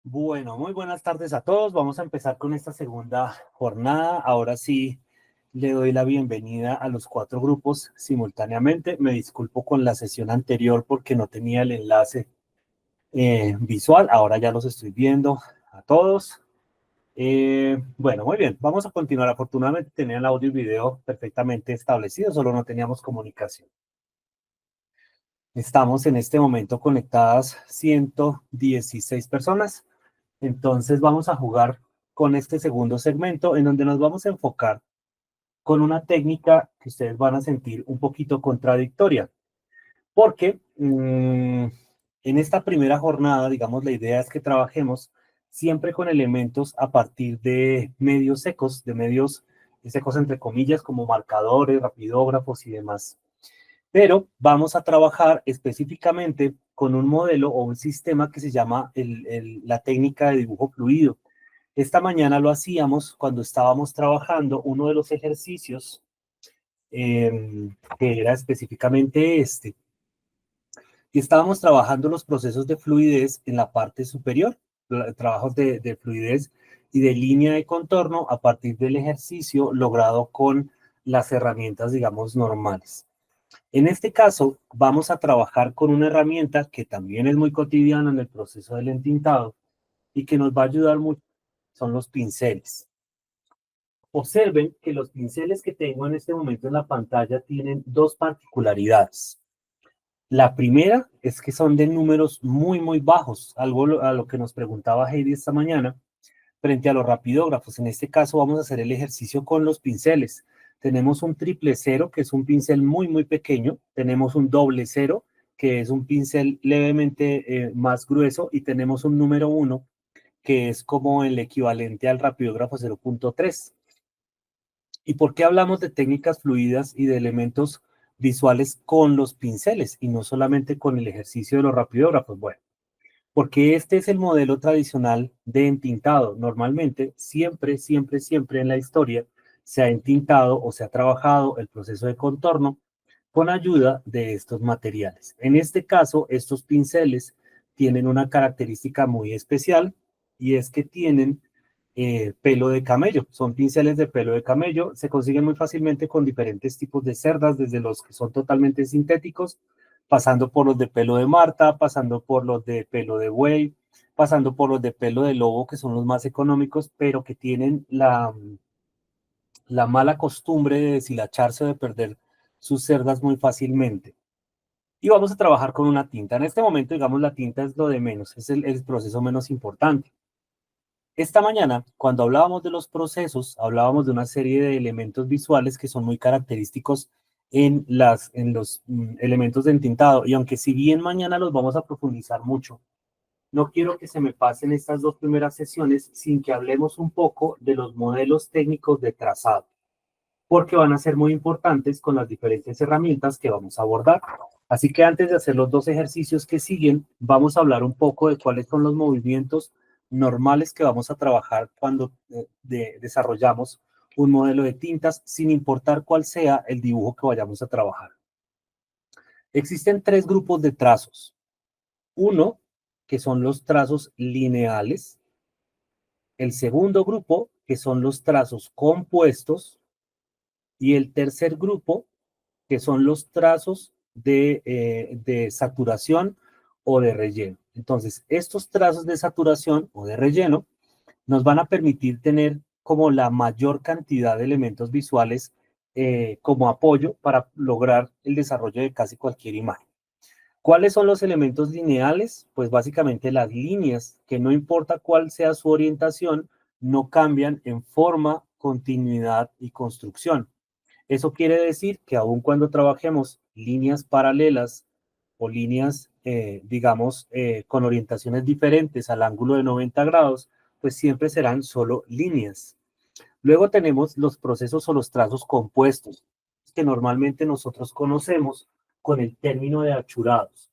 Bueno, muy buenas tardes a todos. Vamos a empezar con esta segunda jornada. Ahora sí, le doy la bienvenida a los 4 grupos simultáneamente. Me disculpo con la sesión anterior porque no tenía el enlace visual. Ahora ya los estoy viendo a todos. Bueno, muy bien. Vamos a continuar. Afortunadamente tenía el audio y video perfectamente establecido, solo no teníamos comunicación. Estamos en este momento conectadas 116 personas. Entonces vamos a jugar con este segundo segmento en donde nos vamos a enfocar con una técnica que ustedes van a sentir un poquito contradictoria. Porque en esta primera jornada, digamos, la idea es que trabajemos siempre con elementos a partir de medios secos, de medios secos entre comillas, como marcadores, rapidógrafos y demás. Pero vamos a trabajar específicamente con un modelo o un sistema que se llama la técnica de dibujo fluido. Esta mañana lo hacíamos cuando estábamos trabajando uno de los ejercicios, que era específicamente este, y estábamos trabajando los procesos de fluidez en la parte superior, trabajos de fluidez y de línea de contorno a partir del ejercicio logrado con las herramientas, digamos, normales. En este caso, vamos a trabajar con una herramienta que también es muy cotidiana en el proceso del entintado y que nos va a ayudar mucho, son los pinceles. Observen que los pinceles que tengo en este momento en la pantalla tienen dos particularidades. La primera es que son de números muy bajos, algo a lo que nos preguntaba Heidi esta mañana, frente a los rapidógrafos. En este caso vamos a hacer el ejercicio con los pinceles. Tenemos un 000, que es un pincel muy pequeño. Tenemos un 00, que es un pincel levemente más grueso. Y tenemos un número 1, que es como el equivalente al rapidógrafo 0.3. ¿Y por qué hablamos de técnicas fluidas y de elementos visuales con los pinceles y no solamente con el ejercicio de los rapidógrafos? Bueno, porque este es el modelo tradicional de entintado. Normalmente, siempre en la historia se ha entintado o se ha trabajado el proceso de contorno con ayuda de estos materiales. En este caso, estos pinceles tienen una característica muy especial y es que tienen pelo de camello. Son pinceles de pelo de camello. Se consiguen muy fácilmente con diferentes tipos de cerdas, desde los que son totalmente sintéticos, pasando por los de pelo de marta, pasando por los de pelo de buey, pasando por los de pelo de lobo, que son los más económicos, pero que tienen la mala costumbre de deshilacharse o de perder sus cerdas muy fácilmente. Y vamos a trabajar con una tinta. En este momento, digamos, la tinta es lo de menos, es el proceso menos importante. Esta mañana, cuando hablábamos de los procesos, hablábamos de una serie de elementos visuales que son muy característicos en los elementos de entintado. Y aunque si bien mañana los vamos a profundizar mucho, no quiero que se me pasen estas 2 primeras sesiones sin que hablemos un poco de los modelos técnicos de trazado, porque van a ser muy importantes con las diferentes herramientas que vamos a abordar. Así que antes de hacer los 2 ejercicios que siguen, vamos a hablar un poco de cuáles son los movimientos normales que vamos a trabajar cuando desarrollamos un modelo de tintas, sin importar cuál sea el dibujo que vayamos a trabajar. Existen 3 grupos de trazos. Uno, que son los trazos lineales. El segundo grupo, que son los trazos compuestos. Y el tercer grupo, que son los trazos de saturación o de relleno. Entonces, estos trazos de saturación o de relleno nos van a permitir tener como la mayor cantidad de elementos visuales como apoyo para lograr el desarrollo de casi cualquier imagen. ¿Cuáles son los elementos lineales? Pues básicamente las líneas, que no importa cuál sea su orientación, no cambian en forma, continuidad y construcción. Eso quiere decir que aun cuando trabajemos líneas paralelas o líneas, digamos, con orientaciones diferentes al ángulo de 90 grados, pues siempre serán solo líneas. Luego tenemos los procesos o los trazos compuestos, que normalmente nosotros conocemos con el término de achurados.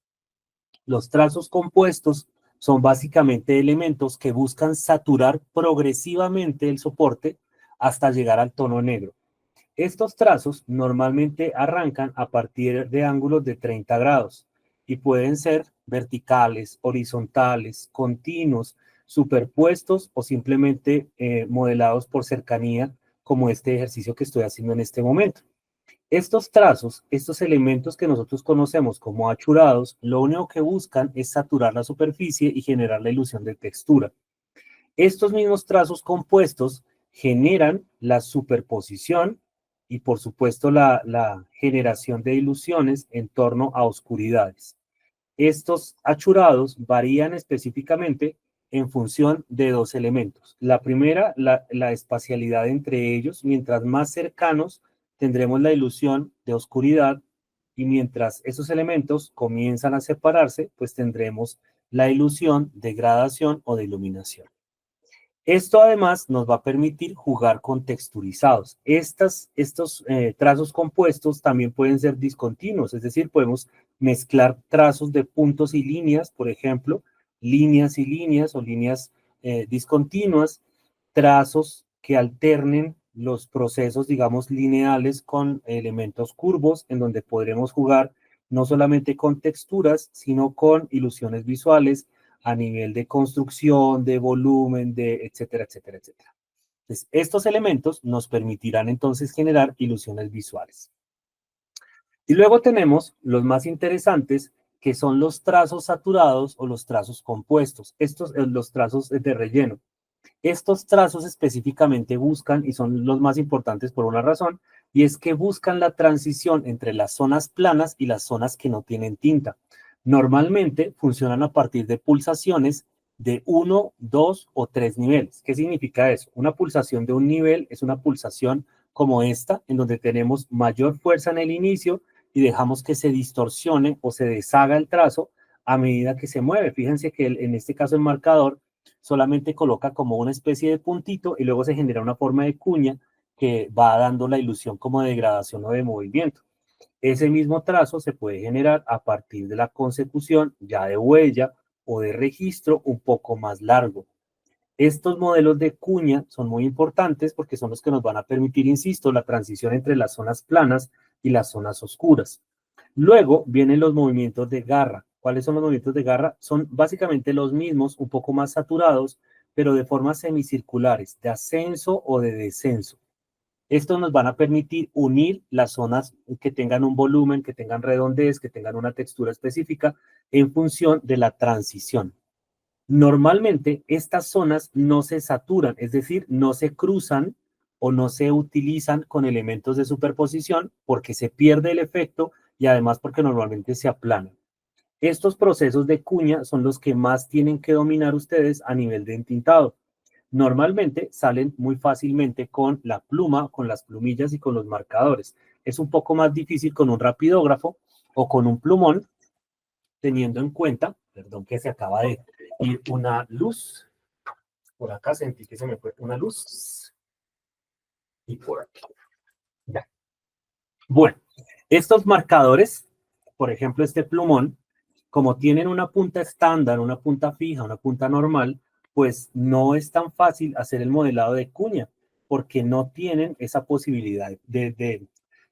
Los trazos compuestos son básicamente elementos que buscan saturar progresivamente el soporte hasta llegar al tono negro. Estos trazos normalmente arrancan a partir de ángulos de 30 grados y pueden ser verticales, horizontales, continuos, superpuestos o simplemente modelados por cercanía, como este ejercicio que estoy haciendo en este momento. Estos trazos, estos elementos que nosotros conocemos como achurados, lo único que buscan es saturar la superficie y generar la ilusión de textura. Estos mismos trazos compuestos generan la superposición y, por supuesto, la generación de ilusiones en torno a oscuridades. Estos achurados varían específicamente en función de dos elementos. La primera, la espacialidad entre ellos. Mientras más cercanos, tendremos la ilusión de oscuridad, y mientras esos elementos comienzan a separarse, pues tendremos la ilusión de gradación o de iluminación. Esto además nos va a permitir jugar con texturizados. Estos trazos compuestos también pueden ser discontinuos, es decir, podemos mezclar trazos de puntos y líneas, por ejemplo, líneas y líneas o líneas discontinuas, trazos que alternen los procesos, digamos, lineales con elementos curvos, en donde podremos jugar no solamente con texturas, sino con ilusiones visuales, a nivel de construcción, de volumen, de etcétera, etcétera, etcétera. Entonces, estos elementos nos permitirán entonces generar ilusiones visuales. Y luego tenemos los más interesantes, que son los trazos saturados o los trazos compuestos, los trazos de relleno. Estos trazos específicamente buscan, y son los más importantes por una razón, y es que buscan la transición entre las zonas planas y las zonas que no tienen tinta. Normalmente funcionan a partir de pulsaciones de 1, 2 o 3 niveles. ¿Qué significa eso? Una pulsación de un nivel es una pulsación como esta, en donde tenemos mayor fuerza en el inicio y dejamos que se distorsione o se deshaga el trazo a medida que se mueve. Fíjense que en este caso el marcador solamente coloca como una especie de puntito y luego se genera una forma de cuña que va dando la ilusión como de degradación o de movimiento. Ese mismo trazo se puede generar a partir de la consecución ya de huella o de registro un poco más largo. Estos modelos de cuña son muy importantes porque son los que nos van a permitir, insisto, la transición entre las zonas planas y las zonas oscuras. Luego vienen los movimientos de garra. ¿Cuáles son los movimientos de garra? Son básicamente los mismos, un poco más saturados, pero de formas semicirculares, de ascenso o de descenso. Estos nos van a permitir unir las zonas que tengan un volumen, que tengan redondez, que tengan una textura específica en función de la transición. Normalmente estas zonas no se saturan, es decir, no se cruzan o no se utilizan con elementos de superposición porque se pierde el efecto y además porque normalmente se aplanan. Estos procesos de cuña son los que más tienen que dominar ustedes a nivel de entintado. Normalmente salen muy fácilmente con la pluma, con las plumillas y con los marcadores. Es un poco más difícil con un rapidógrafo o con un plumón, teniendo en cuenta, perdón que se acaba de ir una luz, por acá sentí que se me fue una luz, y por aquí. Ya. Bueno, estos marcadores, por ejemplo este plumón, como tienen una punta estándar, una punta fija, una punta normal, pues no es tan fácil hacer el modelado de cuña, porque no tienen esa posibilidad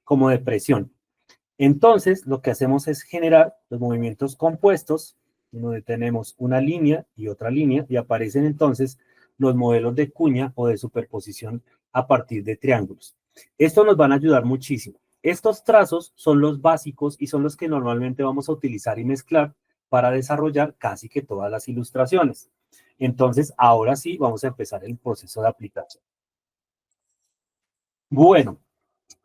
como de presión. Entonces, lo que hacemos es generar los movimientos compuestos, donde tenemos una línea y otra línea, y aparecen entonces los modelos de cuña o de superposición a partir de triángulos. Esto nos van a ayudar muchísimo. Estos trazos son los básicos y son los que normalmente vamos a utilizar y mezclar para desarrollar casi que todas las ilustraciones. Entonces, ahora sí, vamos a empezar el proceso de aplicación. Bueno,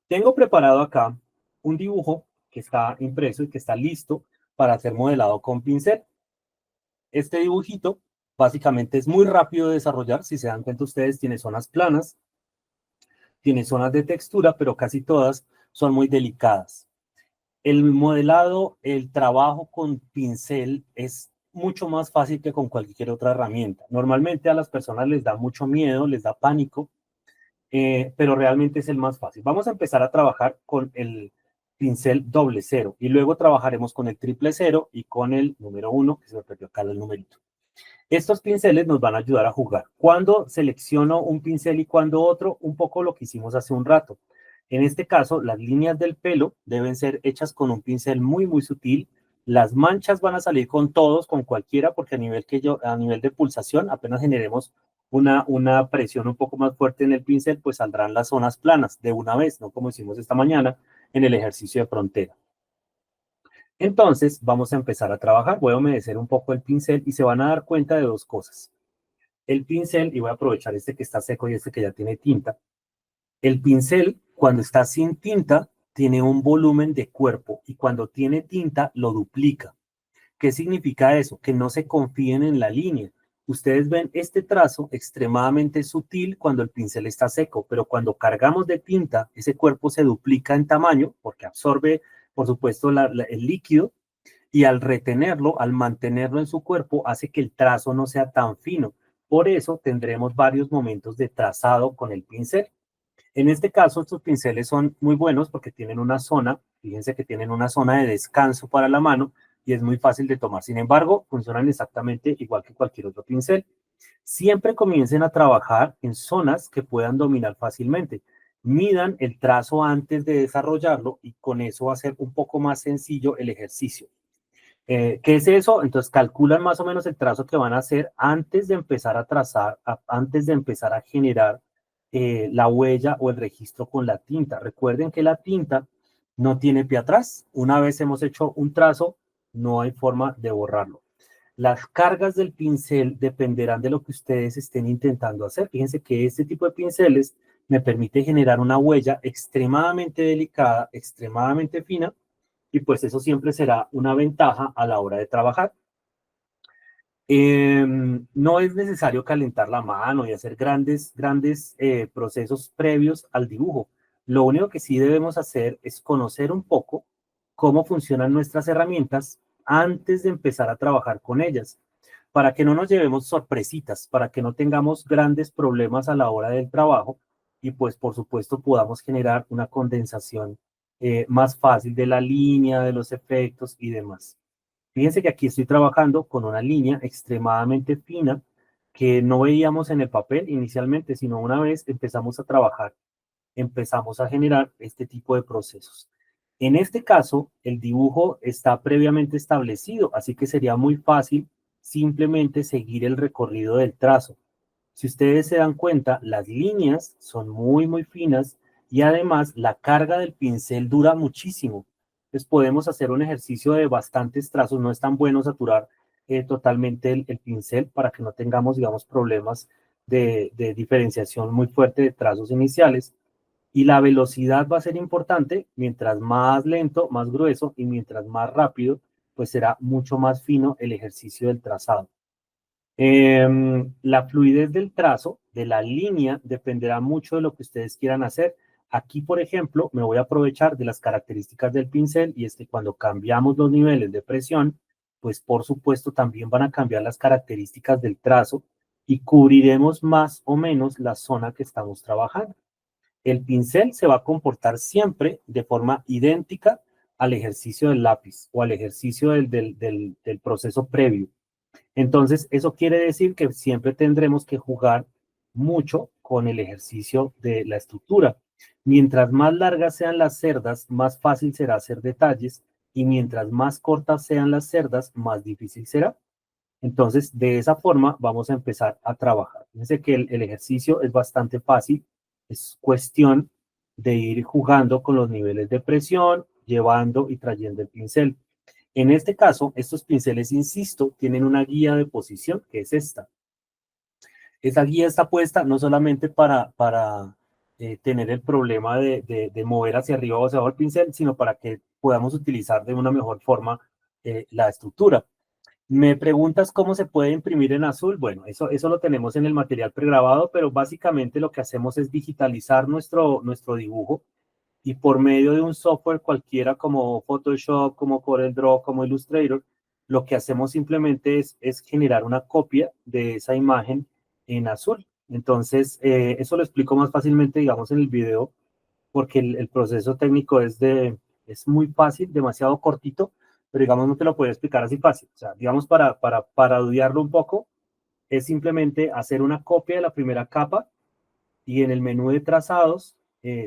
tengo preparado acá un dibujo que está impreso y que está listo para ser modelado con pincel. Este dibujito básicamente es muy rápido de desarrollar. Si se dan cuenta ustedes, tiene zonas planas, tiene zonas de textura, pero casi todas son muy delicadas. El modelado, el trabajo con pincel es mucho más fácil que con cualquier otra herramienta. Normalmente a las personas les da mucho miedo, les da pánico, pero realmente es el más fácil. Vamos a empezar a trabajar con el pincel 00 y luego trabajaremos con el 000 y con el número 1, que se me perdió acá el numerito. Estos pinceles nos van a ayudar a jugar. Cuando selecciono un pincel y cuando otro, un poco lo que hicimos hace un rato. En este caso, las líneas del pelo deben ser hechas con un pincel muy, muy sutil, Las manchas van a salir con todos, con cualquiera, porque a nivel de pulsación, apenas generemos una presión un poco más fuerte en el pincel, pues saldrán las zonas planas de una vez, no como hicimos esta mañana en el ejercicio de frontera. Entonces, vamos a empezar a trabajar. Voy a humedecer un poco el pincel y se van a dar cuenta de dos cosas. El pincel, y voy a aprovechar este que está seco y este que ya tiene tinta. El pincel, cuando está sin tinta, tiene un volumen de cuerpo y cuando tiene tinta, lo duplica. ¿Qué significa eso? Que no se confíen en la línea. Ustedes ven este trazo extremadamente sutil cuando el pincel está seco, pero cuando cargamos de tinta, ese cuerpo se duplica en tamaño porque absorbe, por supuesto, el líquido y al retenerlo, al mantenerlo en su cuerpo, hace que el trazo no sea tan fino. Por eso tendremos varios momentos de trazado con el pincel. En este caso, estos pinceles son muy buenos porque tienen una zona, fíjense que tienen una zona de descanso para la mano y es muy fácil de tomar. Sin embargo, funcionan exactamente igual que cualquier otro pincel. Siempre comiencen a trabajar en zonas que puedan dominar fácilmente. Midan el trazo antes de desarrollarlo y con eso va a ser un poco más sencillo el ejercicio. ¿Qué es eso? Entonces calculan más o menos el trazo que van a hacer antes de empezar a trazar, antes de empezar a generar la huella o el registro con la tinta. Recuerden que la tinta no tiene pie atrás. Una vez hemos hecho un trazo, no hay forma de borrarlo. Las cargas del pincel dependerán de lo que ustedes estén intentando hacer. Fíjense que este tipo de pinceles me permite generar una huella extremadamente delicada, extremadamente fina, y pues eso siempre será una ventaja a la hora de trabajar. No es necesario calentar la mano y hacer grandes procesos previos al dibujo. Lo único que sí debemos hacer es conocer un poco cómo funcionan nuestras herramientas antes de empezar a trabajar con ellas, para que no nos llevemos sorpresitas, para que no tengamos grandes problemas a la hora del trabajo y pues por supuesto podamos generar una condensación más fácil de la línea, de los efectos y demás. Fíjense que aquí estoy trabajando con una línea extremadamente fina que no veíamos en el papel inicialmente, sino una vez empezamos a trabajar, empezamos a generar este tipo de procesos. En este caso, el dibujo está previamente establecido, así que sería muy fácil simplemente seguir el recorrido del trazo. Si ustedes se dan cuenta, las líneas son muy finas y además la carga del pincel dura muchísimo. Entonces podemos hacer un ejercicio de bastantes trazos. No es tan bueno saturar totalmente el pincel para que no tengamos, digamos, problemas de diferenciación muy fuerte de trazos iniciales. Y la velocidad va a ser importante. Mientras más lento, más grueso y mientras más rápido, pues será mucho más fino el ejercicio del trazado. La fluidez del trazo, de la línea, dependerá mucho de lo que ustedes quieran hacer. Aquí, por ejemplo, me voy a aprovechar de las características del pincel y es que cuando cambiamos los niveles de presión, pues por supuesto también van a cambiar las características del trazo y cubriremos más o menos la zona que estamos trabajando. El pincel se va a comportar siempre de forma idéntica al ejercicio del lápiz o al ejercicio del proceso previo. Entonces, eso quiere decir que siempre tendremos que jugar mucho con el ejercicio de la estructura. Mientras más largas sean las cerdas, más fácil será hacer detalles y mientras más cortas sean las cerdas, más difícil será. Entonces, de esa forma vamos a empezar a trabajar. Fíjense que el ejercicio es bastante fácil, es cuestión de ir jugando con los niveles de presión, llevando y trayendo el pincel. En este caso, estos pinceles, insisto, tienen una guía de posición, que es esta. Esa guía está puesta no solamente para tener el problema de mover hacia arriba o hacia abajo el pincel, sino para que podamos utilizar de una mejor forma la estructura. Me preguntas cómo se puede imprimir en azul. Bueno, eso lo tenemos en el material pregrabado, pero básicamente lo que hacemos es digitalizar nuestro dibujo y por medio de un software cualquiera como Photoshop, como CorelDRAW, como Illustrator, lo que hacemos simplemente es generar una copia de esa imagen en azul. Entonces, eso lo explico más fácilmente, digamos, en el video, porque el proceso técnico es muy fácil, demasiado cortito, pero digamos, no te lo puedo explicar así fácil. O sea, digamos, para estudiarlo un poco, es simplemente hacer una copia de la primera capa y en el menú de trazados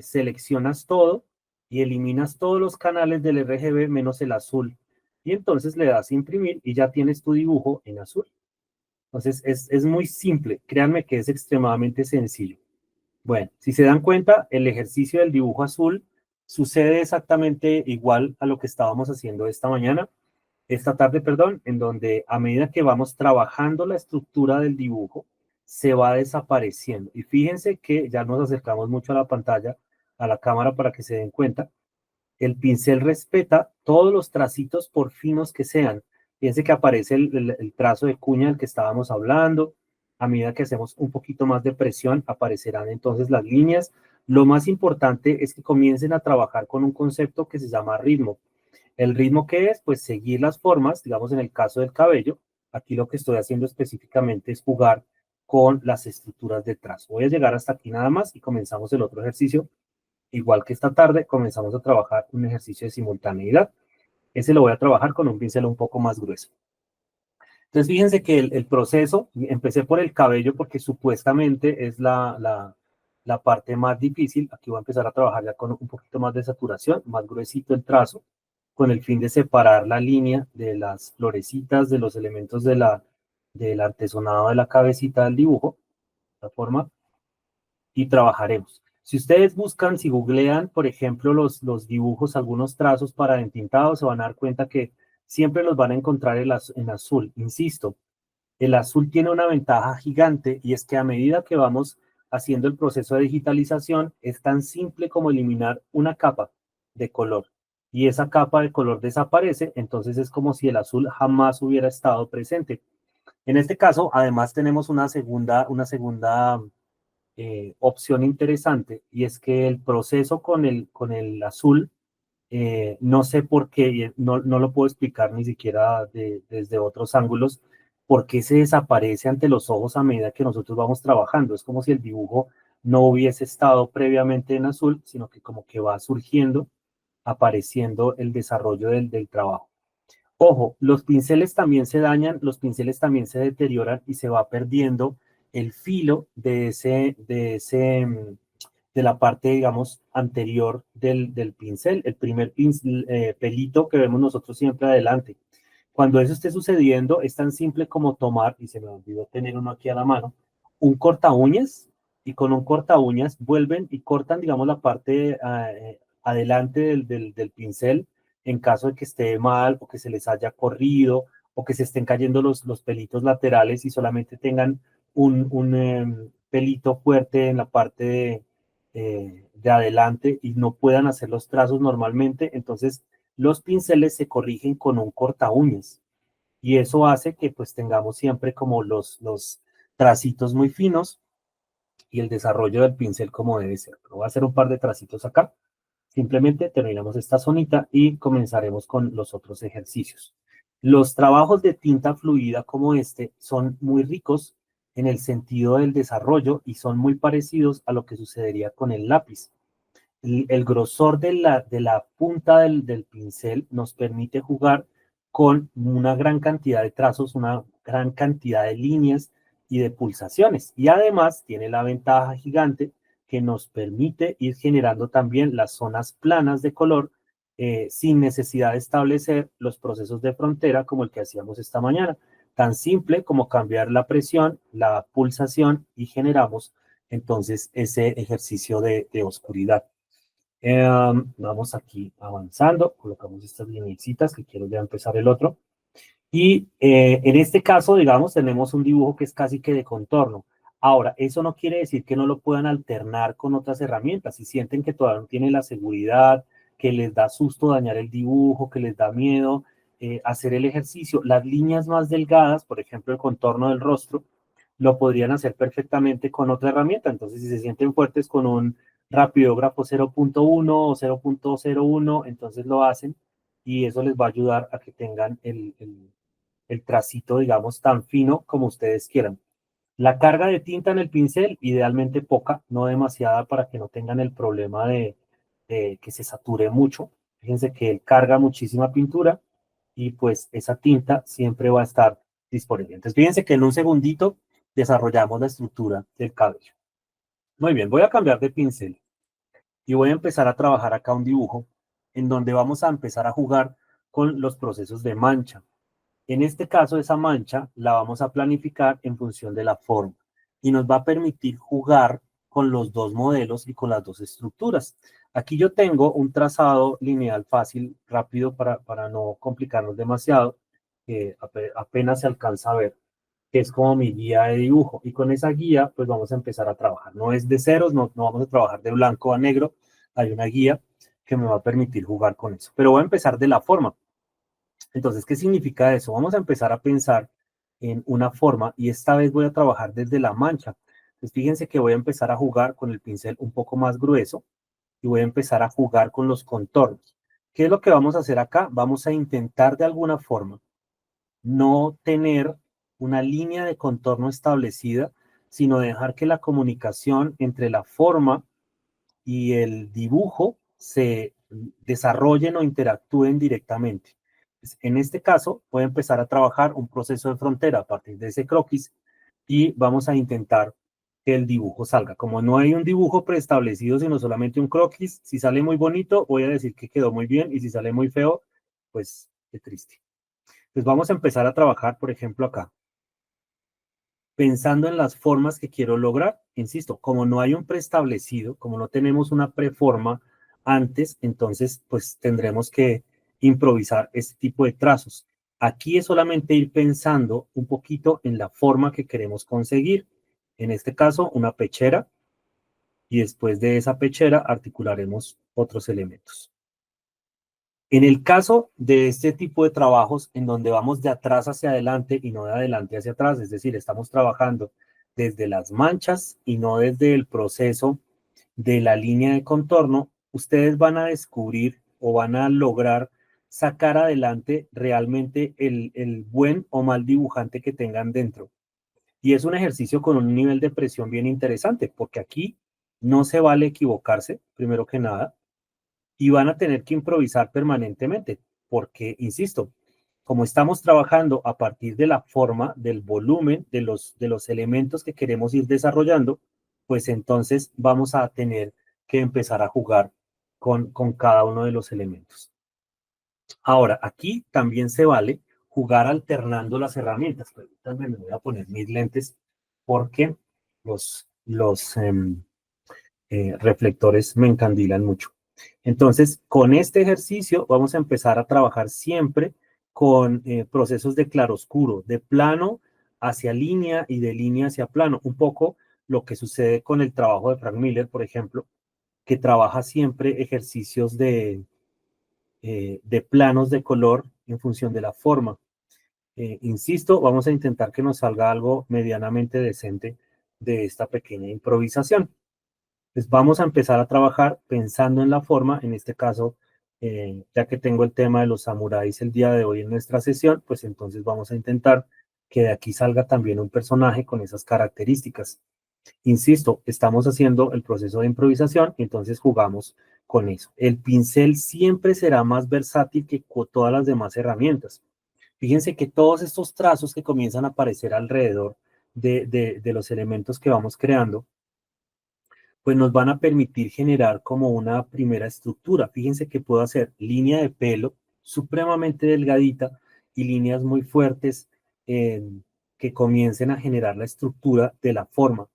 seleccionas todo y eliminas todos los canales del RGB menos el azul. y entonces le das a imprimir y ya tienes tu dibujo en azul. Entonces es muy simple, créanme que es extremadamente sencillo. Bueno, si se dan cuenta, el ejercicio del dibujo azul sucede exactamente igual a lo que estábamos haciendo esta tarde, perdón, en donde a medida que vamos trabajando la estructura del dibujo, se va desapareciendo. Y fíjense que ya nos acercamos mucho a la pantalla, a la cámara para que se den cuenta. El pincel respeta todos los tracitos por finos que sean. Fíjense que aparece el trazo de cuña del que estábamos hablando. A medida que hacemos un poquito más de presión, aparecerán entonces las líneas. Lo más importante es que comiencen a trabajar con un concepto que se llama ritmo. ¿El ritmo qué es? Pues seguir las formas, digamos en el caso del cabello. Aquí lo que estoy haciendo específicamente es jugar con las estructuras de trazo. Voy a llegar hasta aquí nada más y comenzamos el otro ejercicio. Igual que esta tarde, comenzamos a trabajar un ejercicio de simultaneidad. Ese lo voy a trabajar con un pincel un poco más grueso. Entonces, fíjense que el proceso, empecé por el cabello porque supuestamente es la parte más difícil. Aquí voy a empezar a trabajar ya con un poquito más de saturación, más gruesito el trazo, con el fin de separar la línea de las florecitas, de los elementos del artesonado de la cabecita del dibujo, de esta forma, y trabajaremos. Si ustedes buscan, si googlean, por ejemplo, los dibujos, algunos trazos para entintado, se van a dar cuenta que siempre los van a encontrar en azul. Insisto, el azul tiene una ventaja gigante y es que a medida que vamos haciendo el proceso de digitalización, es tan simple como eliminar una capa de color. Y esa capa de color desaparece, entonces es como si el azul jamás hubiera estado presente. En este caso, además tenemos una segunda opción interesante y es que el proceso con el azul, no sé por qué, y no lo puedo explicar ni siquiera desde otros ángulos, por qué se desaparece ante los ojos a medida que nosotros vamos trabajando. Es como si el dibujo no hubiese estado previamente en azul, sino que como que va surgiendo, apareciendo el desarrollo del trabajo. Ojo, los pinceles también se dañan, los pinceles también se deterioran y se va perdiendo el filo de la parte, digamos, anterior del pincel, el primer pelito que vemos nosotros siempre adelante. Cuando eso esté sucediendo, es tan simple como tomar, y se me olvidó tener uno aquí a la mano, un corta uñas, y con un corta uñas vuelven y cortan, digamos, la parte adelante del pincel, en caso de que esté mal o que se les haya corrido o que se estén cayendo los pelitos laterales y solamente tengan un pelito fuerte en la parte de adelante y no puedan hacer los trazos normalmente, entonces los pinceles se corrigen con un corta uñas y eso hace que pues tengamos siempre como los tracitos muy finos y el desarrollo del pincel como debe ser. Pero voy a hacer un par de tracitos acá. Simplemente terminamos esta zonita y comenzaremos con los otros ejercicios. Los trabajos de tinta fluida como este son muy ricos en el sentido del desarrollo y son muy parecidos a lo que sucedería con el lápiz. El grosor de la punta del pincel nos permite jugar con una gran cantidad de trazos, una gran cantidad de líneas y de pulsaciones. Y además tiene la ventaja gigante que nos permite ir generando también las zonas planas de color sin necesidad de establecer los procesos de frontera como el que hacíamos esta mañana. Tan simple como cambiar la presión, la pulsación y generamos entonces ese ejercicio de oscuridad. Vamos aquí avanzando, colocamos estas lineecitas que quiero ya empezar el otro. Y en este caso, digamos, tenemos un dibujo que es casi que de contorno. Ahora, eso no quiere decir que no lo puedan alternar con otras herramientas. Si sienten que todavía no tienen la seguridad, que les da susto dañar el dibujo, que les da miedo hacer el ejercicio, las líneas más delgadas, por ejemplo, el contorno del rostro, lo podrían hacer perfectamente con otra herramienta. Entonces, si se sienten fuertes con un rapidógrafo 0.1 o 0.01, entonces lo hacen y eso les va a ayudar a que tengan el tracito, digamos, tan fino como ustedes quieran. La carga de tinta en el pincel, idealmente poca, no demasiada para que no tengan el problema de que se sature mucho. Fíjense que él carga muchísima pintura y pues esa tinta siempre va a estar disponible. Entonces fíjense que en un segundito desarrollamos la estructura del cabello. Muy bien, voy a cambiar de pincel y voy a empezar a trabajar acá un dibujo en donde vamos a empezar a jugar con los procesos de mancha. En este caso, esa mancha la vamos a planificar en función de la forma y nos va a permitir jugar con los dos modelos y con las dos estructuras. Aquí yo tengo un trazado lineal fácil, rápido, para no complicarnos demasiado, que apenas se alcanza a ver, que es como mi guía de dibujo. Y con esa guía, pues vamos a empezar a trabajar. No es de ceros, no vamos a trabajar de blanco a negro. Hay una guía que me va a permitir jugar con eso. Pero voy a empezar de la forma. Entonces, ¿qué significa eso? Vamos a empezar a pensar en una forma y esta vez voy a trabajar desde la mancha. Pues fíjense que voy a empezar a jugar con el pincel un poco más grueso y voy a empezar a jugar con los contornos. ¿Qué es lo que vamos a hacer acá? Vamos a intentar de alguna forma no tener una línea de contorno establecida, sino dejar que la comunicación entre la forma y el dibujo se desarrollen o interactúen directamente. En este caso, voy a empezar a trabajar un proceso de frontera a partir de ese croquis y vamos a intentar que el dibujo salga. Como no hay un dibujo preestablecido, sino solamente un croquis, si sale muy bonito, voy a decir que quedó muy bien y si sale muy feo, pues qué triste. Pues vamos a empezar a trabajar, por ejemplo, acá pensando en las formas que quiero lograr. Insisto, como no hay un preestablecido, como no tenemos una preforma antes, entonces pues tendremos que improvisar este tipo de trazos. Aquí es solamente ir pensando un poquito en la forma que queremos conseguir. En este caso, una pechera, y después de esa pechera articularemos otros elementos. En el caso de este tipo de trabajos en donde vamos de atrás hacia adelante y no de adelante hacia atrás, es decir, estamos trabajando desde las manchas y no desde el proceso de la línea de contorno, ustedes van a descubrir o van a lograr sacar adelante realmente el buen o mal dibujante que tengan dentro. Y es un ejercicio con un nivel de presión bien interesante, porque aquí no se vale equivocarse, primero que nada, y van a tener que improvisar permanentemente, porque, insisto, como estamos trabajando a partir de la forma, del volumen, de los elementos que queremos ir desarrollando, pues entonces vamos a tener que empezar a jugar con cada uno de los elementos. Ahora, aquí también se vale jugar alternando las herramientas. Permítanme, me voy a poner mis lentes porque los reflectores me encandilan mucho. Entonces, con este ejercicio vamos a empezar a trabajar siempre con procesos de claroscuro, de plano hacia línea y de línea hacia plano. Un poco lo que sucede con el trabajo de Frank Miller, por ejemplo, que trabaja siempre ejercicios de planos de color en función de la forma. Insisto, vamos a intentar que nos salga algo medianamente decente de esta pequeña improvisación. Pues vamos a empezar a trabajar pensando en la forma, en este caso, ya que tengo el tema de los samuráis el día de hoy en nuestra sesión, pues entonces vamos a intentar que de aquí salga también un personaje con esas características. Insisto, estamos haciendo el proceso de improvisación, entonces jugamos con eso. El pincel siempre será más versátil que todas las demás herramientas. Fíjense que todos estos trazos que comienzan a aparecer alrededor de los elementos que vamos creando, pues nos van a permitir generar como una primera estructura. Fíjense que puedo hacer línea de pelo supremamente delgadita y líneas muy fuertes que comiencen a generar la estructura de la forma.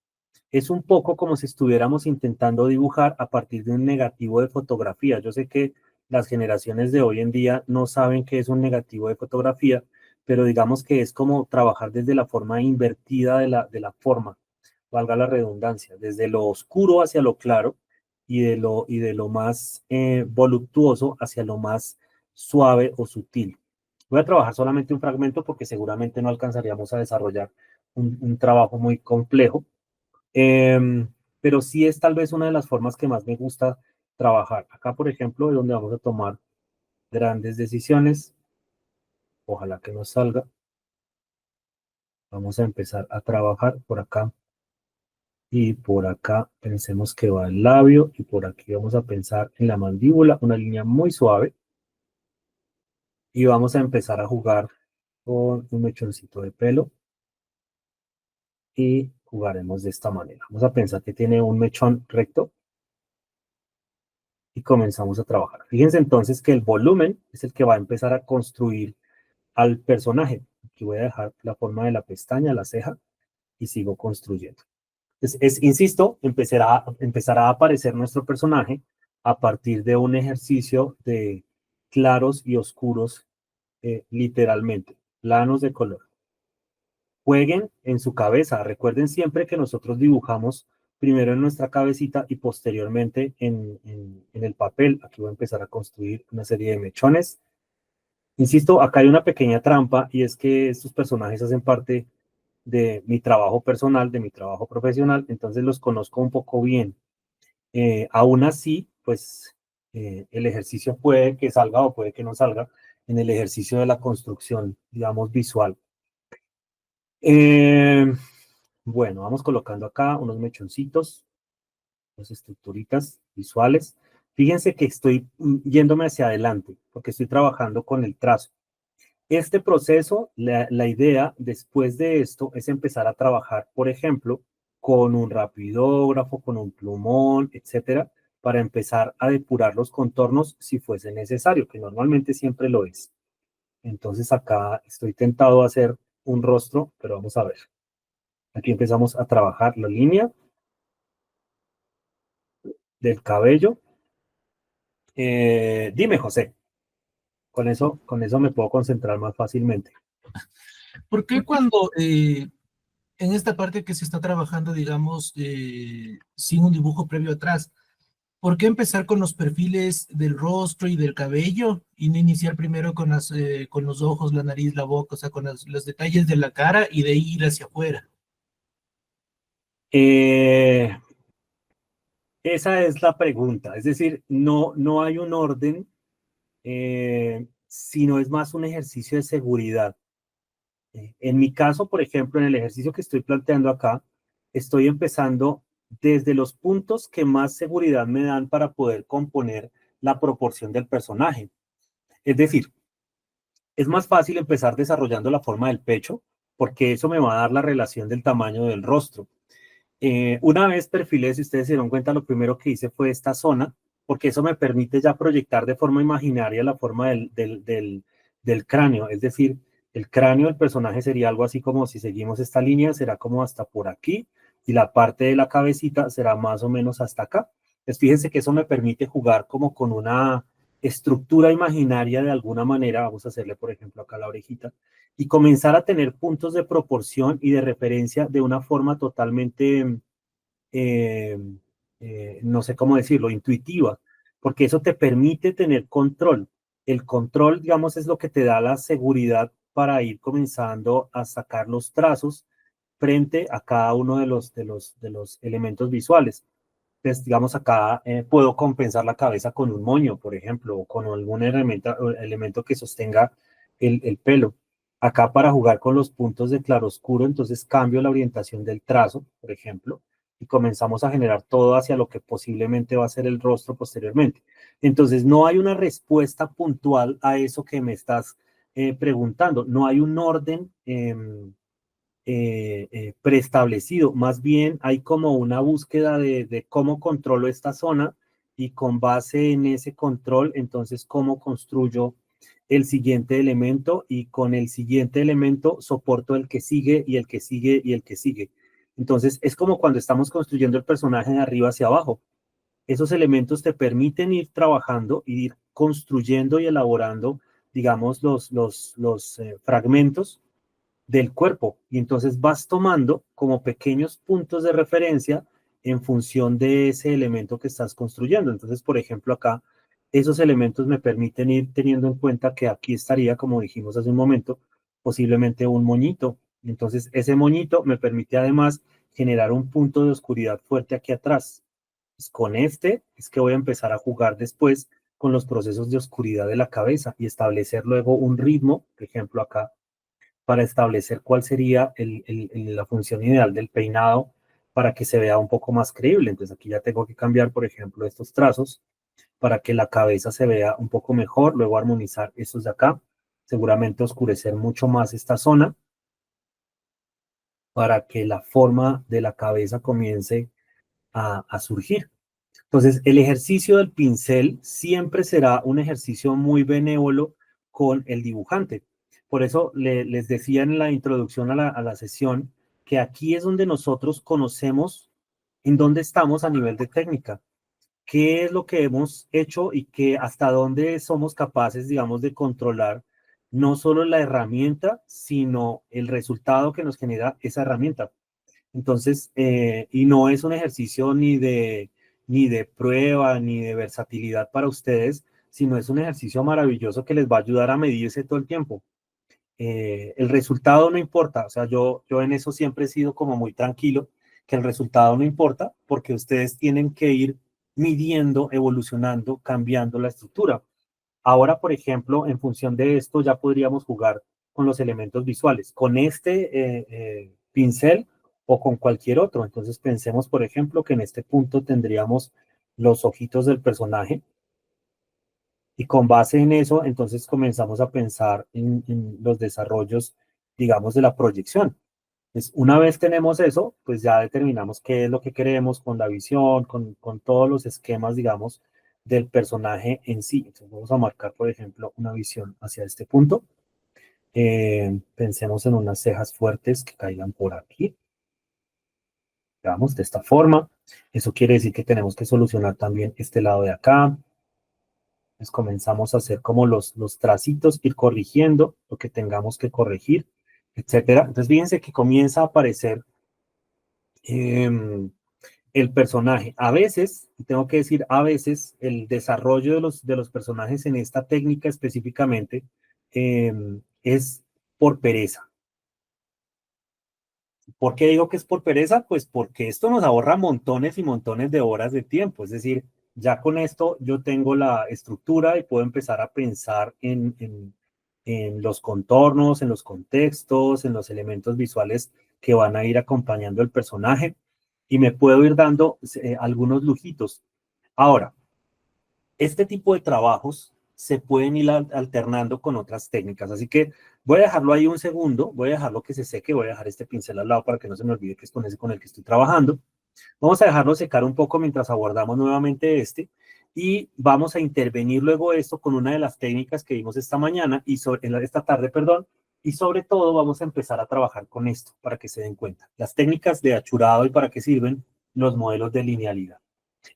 Es un poco como si estuviéramos intentando dibujar a partir de un negativo de fotografía. Yo sé que las generaciones de hoy en día no saben qué es un negativo de fotografía, pero digamos que es como trabajar desde la forma invertida de la forma, valga la redundancia, desde lo oscuro hacia lo claro y de lo más voluptuoso hacia lo más suave o sutil. Voy a trabajar solamente un fragmento porque seguramente no alcanzaríamos a desarrollar un trabajo muy complejo. Pero sí es tal vez una de las formas que más me gusta trabajar. Acá, por ejemplo, es donde vamos a tomar grandes decisiones. Ojalá que nos salga. Vamos a empezar a trabajar por acá. Y por acá pensemos que va el labio. Y por aquí vamos a pensar en la mandíbula, una línea muy suave. Y vamos a empezar a jugar con un mechoncito de pelo. Y jugaremos de esta manera. Vamos a pensar que tiene un mechón recto. y comenzamos a trabajar. Fíjense entonces que el volumen es el que va a empezar a construir al personaje. Aquí voy a dejar la forma de la pestaña, la ceja, y sigo construyendo. Entonces, insisto, empezará a aparecer nuestro personaje a partir de un ejercicio de claros y oscuros, literalmente, planos de color. Jueguen en su cabeza. Recuerden siempre que nosotros dibujamos primero en nuestra cabecita y posteriormente en el papel. Aquí voy a empezar a construir una serie de mechones. Insisto, acá hay una pequeña trampa y es que estos personajes hacen parte de mi trabajo personal, de mi trabajo profesional, entonces los conozco un poco bien. Aún así, pues el ejercicio puede que salga o puede que no salga en el ejercicio de la construcción, digamos, visual. Eh, bueno, vamos colocando acá unos mechoncitos, unas estructuritas visuales. Fíjense que estoy yéndome hacia adelante porque estoy trabajando con el trazo. Este proceso, la idea después de esto es empezar a trabajar, por ejemplo, con un rapidógrafo, con un plumón, etcétera, para empezar a depurar los contornos si fuese necesario, que normalmente siempre lo es. Entonces acá estoy tentado a hacer un rostro, pero vamos a ver. Aquí empezamos a trabajar la línea del cabello. Dime, José, con eso me puedo concentrar más fácilmente. ¿Por qué cuando en esta parte que se está trabajando, digamos, sin un dibujo previo atrás, ¿por qué empezar con los perfiles del rostro y del cabello y no iniciar primero con los ojos, la nariz, la boca, o sea, con los detalles de la cara y de ahí ir hacia afuera? Eh, Esa es la pregunta, es decir, no hay un orden, sino es más un ejercicio de seguridad. En mi caso, por ejemplo, en el ejercicio que estoy planteando acá, estoy empezando desde los puntos que más seguridad me dan para poder componer la proporción del personaje. Es decir, es más fácil empezar desarrollando la forma del pecho, porque eso me va a dar la relación del tamaño del rostro. Una vez perfilé, si ustedes se dieron cuenta, lo primero que hice fue esta zona, porque eso me permite ya proyectar de forma imaginaria la forma del cráneo. Es decir, el cráneo del personaje sería algo así como si seguimos esta línea, será como hasta por aquí, y la parte de la cabecita será más o menos hasta acá. Entonces, fíjense que eso me permite jugar como con una estructura imaginaria de alguna manera. Vamos a hacerle, por ejemplo, acá la orejita y comenzar a tener puntos de proporción y de referencia de una forma totalmente, eh, no sé cómo decirlo, intuitiva, porque eso te permite tener control. El control, digamos, es lo que te da la seguridad para ir comenzando a sacar los trazos frente a cada uno de los elementos visuales. Entonces, digamos, acá puedo compensar la cabeza con un moño, por ejemplo, o con algún elemento que sostenga el pelo. Acá para jugar con los puntos de claroscuro, entonces cambio la orientación del trazo, por ejemplo, y comenzamos a generar todo hacia lo que posiblemente va a ser el rostro posteriormente. Entonces, no hay una respuesta puntual a eso que me estás preguntando. No hay un orden preestablecido. Más bien hay como una búsqueda de cómo controlo esta zona y con base en ese control, entonces cómo construyo el siguiente elemento y con el siguiente elemento soporto el que sigue y el que sigue y el que sigue. Entonces es como cuando estamos construyendo el personaje de arriba hacia abajo. Esos elementos te permiten ir trabajando y ir construyendo y elaborando, digamos, los fragmentos del cuerpo y entonces vas tomando como pequeños puntos de referencia en función de ese elemento que estás construyendo. Entonces, por ejemplo, acá esos elementos me permiten ir teniendo en cuenta que aquí estaría, como dijimos hace un momento, posiblemente un moñito. Entonces, ese moñito me permite además generar un punto de oscuridad fuerte aquí atrás. Pues con este es que voy a empezar a jugar después con los procesos de oscuridad de la cabeza y establecer luego un ritmo, por ejemplo, acá para establecer cuál sería la función ideal del peinado para que se vea un poco más creíble. Entonces aquí ya tengo que cambiar, por ejemplo, estos trazos para que la cabeza se vea un poco mejor, luego armonizar estos de acá, seguramente oscurecer mucho más esta zona para que la forma de la cabeza comience a surgir. Entonces, el ejercicio del pincel siempre será un ejercicio muy benévolo con el dibujante. Por eso les decía en la introducción a la sesión que aquí es donde nosotros conocemos en dónde estamos a nivel de técnica, qué es lo que hemos hecho y que hasta dónde somos capaces, digamos, de controlar no solo la herramienta, sino el resultado que nos genera esa herramienta. Entonces, y no es un ejercicio ni de prueba, ni de versatilidad para ustedes, sino es un ejercicio maravilloso que les va a ayudar a medirse todo el tiempo. El resultado no importa, o sea, yo en eso siempre he sido como muy tranquilo, que el resultado no importa, porque ustedes tienen que ir midiendo, evolucionando, cambiando la estructura. Ahora, por ejemplo, en función de esto, ya podríamos jugar con los elementos visuales, con este pincel o con cualquier otro. Entonces, pensemos, por ejemplo, que en este punto tendríamos los ojitos del personaje y con base en eso, entonces comenzamos a pensar en los desarrollos, digamos, de la proyección. Pues una vez tenemos eso, pues ya determinamos qué es lo que queremos con la visión, con todos los esquemas, digamos, del personaje en sí. Entonces vamos a marcar, por ejemplo, una visión hacia este punto. Pensemos en unas cejas fuertes que caigan por aquí, digamos, de esta forma. Eso quiere decir que tenemos que solucionar también este lado de acá. Pues comenzamos a hacer como los tracitos, ir corrigiendo lo que tengamos que corregir, etcétera. Entonces fíjense que comienza a aparecer eh, el personaje. A veces, y tengo que decir a veces, el desarrollo de los personajes en esta técnica específicamente eh, es por pereza. ¿Por qué digo que es por pereza? Pues porque esto nos ahorra montones y montones de horas de tiempo. Es decir, ya con esto yo tengo la estructura y puedo empezar a pensar en los contornos, en los contextos, en los elementos visuales que van a ir acompañando el personaje y me puedo ir dando algunos lujitos. Ahora, este tipo de trabajos se pueden ir alternando con otras técnicas. Así que voy a dejarlo ahí un segundo, voy a dejarlo que se seque, voy a dejar este pincel al lado para que no se me olvide que es con ese con el que estoy trabajando. Vamos a dejarlo secar un poco mientras abordamos nuevamente este y vamos a intervenir luego esto con una de las técnicas que vimos esta mañana y esta tarde, perdón, y sobre todo vamos a empezar a trabajar con esto para que se den cuenta. Las técnicas de achurado y para qué sirven los modelos de linealidad.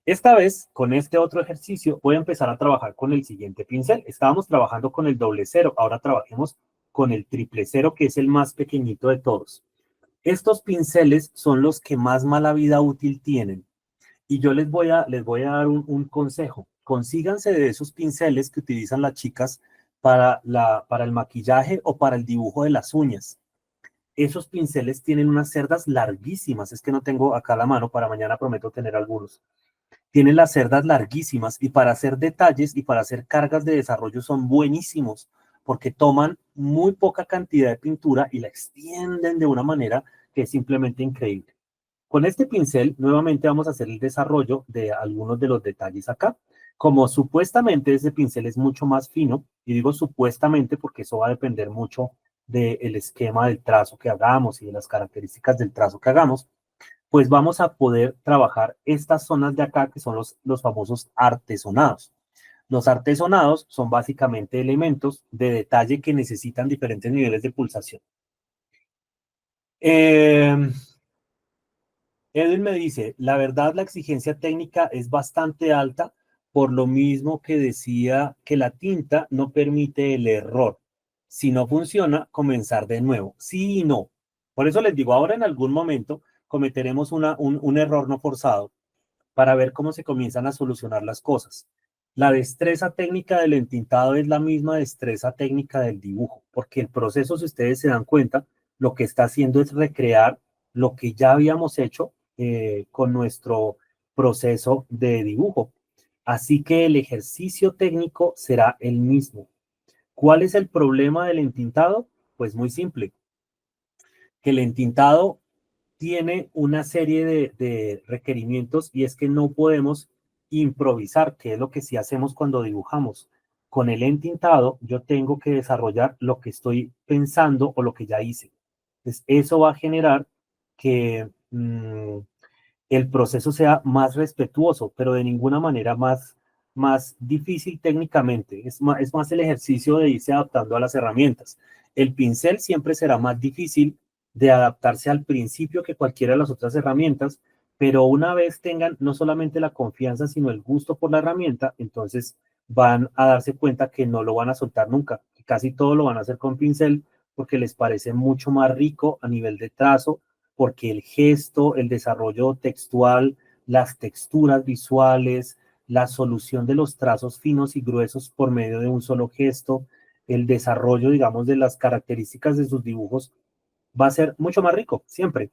Esta vez, con este otro ejercicio, voy a empezar a trabajar con el siguiente pincel. Estábamos trabajando con el doble cero, ahora trabajemos con el triple cero, que es el más pequeñito de todos. Estos pinceles son los que más mala vida útil tienen. Y yo les voy a dar un consejo. Consíganse de esos pinceles que utilizan las chicas para el maquillaje o para el dibujo de las uñas. Esos pinceles tienen unas cerdas larguísimas. Es que no tengo acá la mano, para mañana prometo tener algunos. Tienen las cerdas larguísimas y para hacer detalles y para hacer cargas de desarrollo son buenísimos porque toman muy poca cantidad de pintura y la extienden de una manera que es simplemente increíble. Con este pincel nuevamente vamos a hacer el desarrollo de algunos de los detalles acá. Como supuestamente este pincel es mucho más fino, y digo supuestamente porque eso va a depender mucho del esquema del trazo que hagamos y de las características del trazo que hagamos, pues vamos a poder trabajar estas zonas de acá que son los famosos artesonados. Los artesonados son básicamente elementos de detalle que necesitan diferentes niveles de pulsación. Edwin me dice, la verdad la exigencia técnica es bastante alta, por lo mismo que decía que la tinta no permite el error. Si no funciona, comenzar de nuevo. Sí y no. Por eso les digo, ahora en algún momento cometeremos un error no forzado para ver cómo se comienzan a solucionar las cosas. La destreza técnica del entintado es la misma destreza técnica del dibujo, porque el proceso, si ustedes se dan cuenta, lo que está haciendo es recrear lo que ya habíamos hecho con nuestro proceso de dibujo. Así que el ejercicio técnico será el mismo. ¿Cuál es el problema del entintado? Pues muy simple, que el entintado tiene una serie de requerimientos y es que no podemos improvisar, que es lo que sí hacemos cuando dibujamos. Con el entintado yo tengo que desarrollar lo que estoy pensando o lo que ya hice. Entonces, eso va a generar que el proceso sea más respetuoso, pero de ninguna manera más difícil técnicamente. Es más el ejercicio de irse adaptando a las herramientas. El pincel siempre será más difícil de adaptarse al principio que cualquiera de las otras herramientas, pero una vez tengan no solamente la confianza, sino el gusto por la herramienta, entonces van a darse cuenta que no lo van a soltar nunca, que casi todo lo van a hacer con pincel porque les parece mucho más rico a nivel de trazo, porque el gesto, el desarrollo textual, las texturas visuales, la solución de los trazos finos y gruesos por medio de un solo gesto, el desarrollo, digamos, de las características de sus dibujos va a ser mucho más rico, siempre.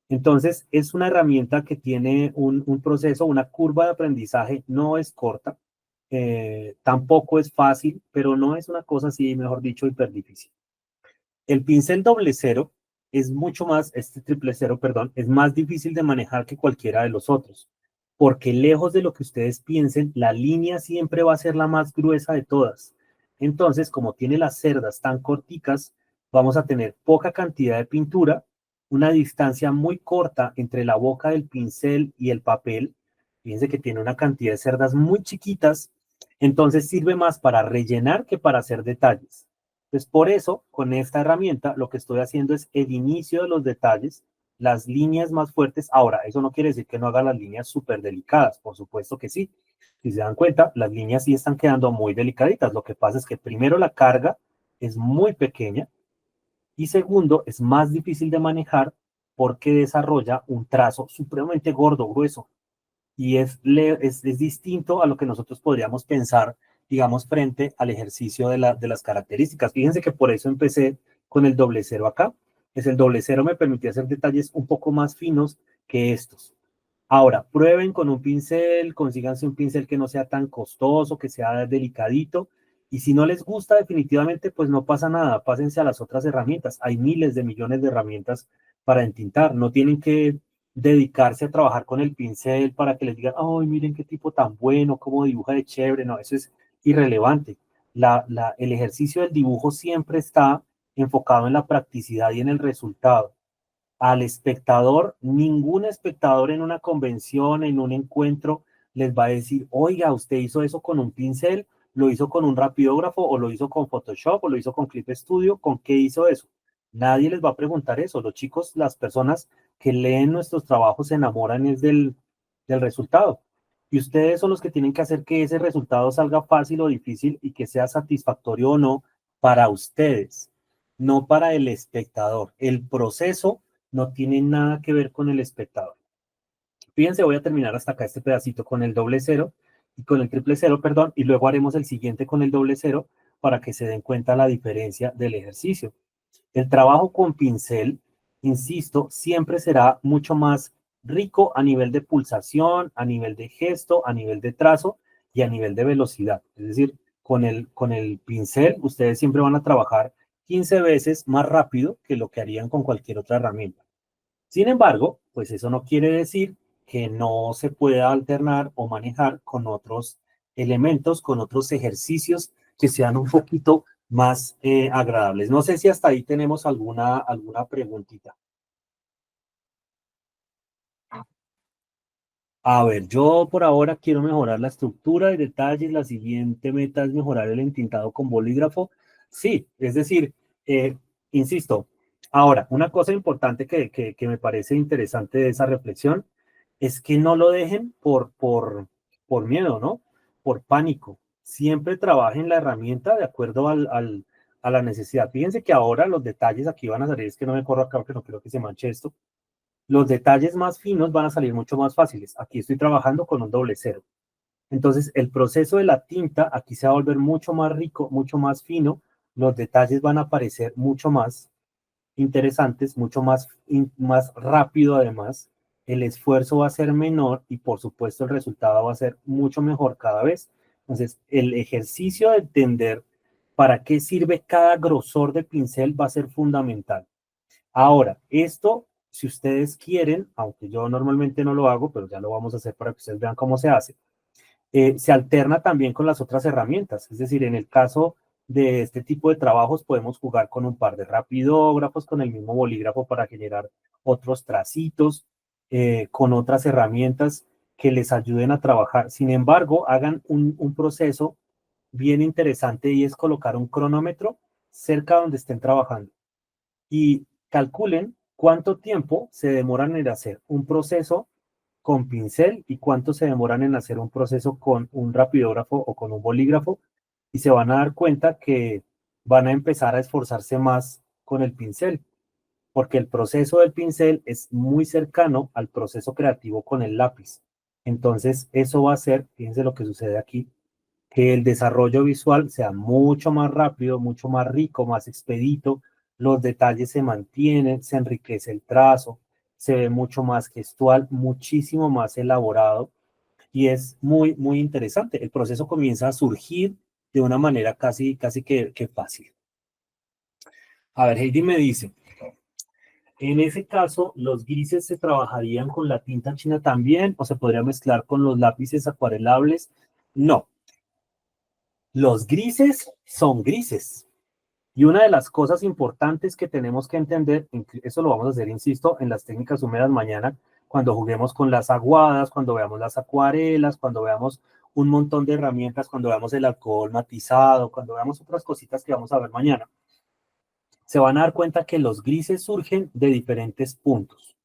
Entonces, es una herramienta que tiene un proceso, una curva de aprendizaje, no es corta, tampoco es fácil, pero no es una cosa así, mejor dicho, hiper difícil. El pincel doble cero es mucho más, este triple cero, perdón, es más difícil de manejar que cualquiera de los otros, porque lejos de lo que ustedes piensen, la línea siempre va a ser la más gruesa de todas. Entonces, como tiene las cerdas tan corticas, vamos a tener poca cantidad de pintura, una distancia muy corta entre la boca del pincel y el papel. Fíjense que tiene una cantidad de cerdas muy chiquitas, entonces sirve más para rellenar que para hacer detalles. Entonces, por eso, con esta herramienta, lo que estoy haciendo es el inicio de los detalles, las líneas más fuertes. Ahora, eso no quiere decir que no haga las líneas súper delicadas, por supuesto que sí. Si se dan cuenta, las líneas sí están quedando muy delicaditas. Lo que pasa es que primero la carga es muy pequeña y segundo, es más difícil de manejar porque desarrolla un trazo supremamente gordo, grueso y es distinto a lo que nosotros podríamos pensar, digamos, frente al ejercicio de las características. Fíjense que por eso empecé con el doble cero acá. Es el doble cero me permitía hacer detalles un poco más finos que estos. Ahora, prueben con un pincel, consíganse un pincel que no sea tan costoso, que sea delicadito. Y si no les gusta definitivamente, pues no pasa nada, pásense a las otras herramientas. Hay miles de millones de herramientas para entintar. No tienen que dedicarse a trabajar con el pincel para que les digan, ay, miren qué tipo tan bueno, cómo dibuja de chévere. No, eso es irrelevante. El ejercicio del dibujo siempre está enfocado en la practicidad y en el resultado. Al espectador, ningún espectador en una convención, en un encuentro, les va a decir, oiga, usted hizo eso con un pincel, lo hizo con un rapidógrafo, o lo hizo con Photoshop, o lo hizo con Clip Studio, ¿con qué hizo eso? Nadie les va a preguntar eso. Los chicos, las personas que leen nuestros trabajos se enamoran es del resultado. Y ustedes son los que tienen que hacer que ese resultado salga fácil o difícil y que sea satisfactorio o no para ustedes, no para el espectador. El proceso no tiene nada que ver con el espectador. Fíjense, voy a terminar hasta acá este pedacito con el doble cero y con el triple cero, perdón, y luego haremos el siguiente con el doble cero para que se den cuenta la diferencia del ejercicio. El trabajo con pincel, insisto, siempre será mucho más rico a nivel de pulsación, a nivel de gesto, a nivel de trazo y a nivel de velocidad. Es decir, con el pincel ustedes siempre van a trabajar 15 veces más rápido que lo que harían con cualquier otra herramienta. Sin embargo, pues eso no quiere decir que no se pueda alternar o manejar con otros elementos, con otros ejercicios que sean un poquito más agradables. No sé si hasta ahí tenemos alguna preguntita. A ver, yo por ahora quiero mejorar la estructura de detalles. La siguiente meta es mejorar el entintado con bolígrafo. Sí, es decir, eh, insisto, ahora, una cosa importante que me parece interesante de esa reflexión es que no lo dejen por miedo, ¿no? Por pánico. Siempre trabajen la herramienta de acuerdo a la necesidad. Fíjense que ahora los detalles aquí van a salir, es que no me corro acá porque no quiero que se manche esto. Los detalles más finos van a salir mucho más fáciles. Aquí estoy trabajando con un doble cero. Entonces, el proceso de la tinta aquí se va a volver mucho más rico, mucho más fino. Los detalles van a aparecer mucho más interesantes, mucho más rápido además. El esfuerzo va a ser menor y por supuesto el resultado va a ser mucho mejor cada vez. Entonces, el ejercicio de entender para qué sirve cada grosor de pincel va a ser fundamental. Ahora, esto, si ustedes quieren, aunque yo normalmente no lo hago, pero ya lo vamos a hacer para que ustedes vean cómo se hace, se alterna también con las otras herramientas. Es decir, en el caso de este tipo de trabajos podemos jugar con un par de rapidógrafos, con el mismo bolígrafo para generar otros tracitos. con otras herramientas que les ayuden a trabajar. Sin embargo, hagan un proceso bien interesante y es colocar un cronómetro cerca donde estén trabajando y calculen cuánto tiempo se demoran en hacer un proceso con pincel y cuánto se demoran en hacer un proceso con un rapidógrafo o con un bolígrafo y se van a dar cuenta que van a empezar a esforzarse más con el pincel, porque el proceso del pincel es muy cercano al proceso creativo con el lápiz. Entonces, eso va a hacer, fíjense lo que sucede aquí, que el desarrollo visual sea mucho más rápido, mucho más rico, más expedito, los detalles se mantienen, se enriquece el trazo, se ve mucho más gestual, muchísimo más elaborado y es muy, muy interesante. El proceso comienza a surgir de una manera casi que fácil. A ver, Heidi me dice, en ese caso, ¿los grises se trabajarían con la tinta china también o se podría mezclar con los lápices acuarelables? No, los grises son grises. Y una de las cosas importantes que tenemos que entender, eso lo vamos a hacer, insisto, en las técnicas húmedas mañana, cuando juguemos con las aguadas, cuando veamos las acuarelas, cuando veamos un montón de herramientas, cuando veamos el alcohol matizado, cuando veamos otras cositas que vamos a ver mañana, se van a dar cuenta que los grises surgen de diferentes puntos.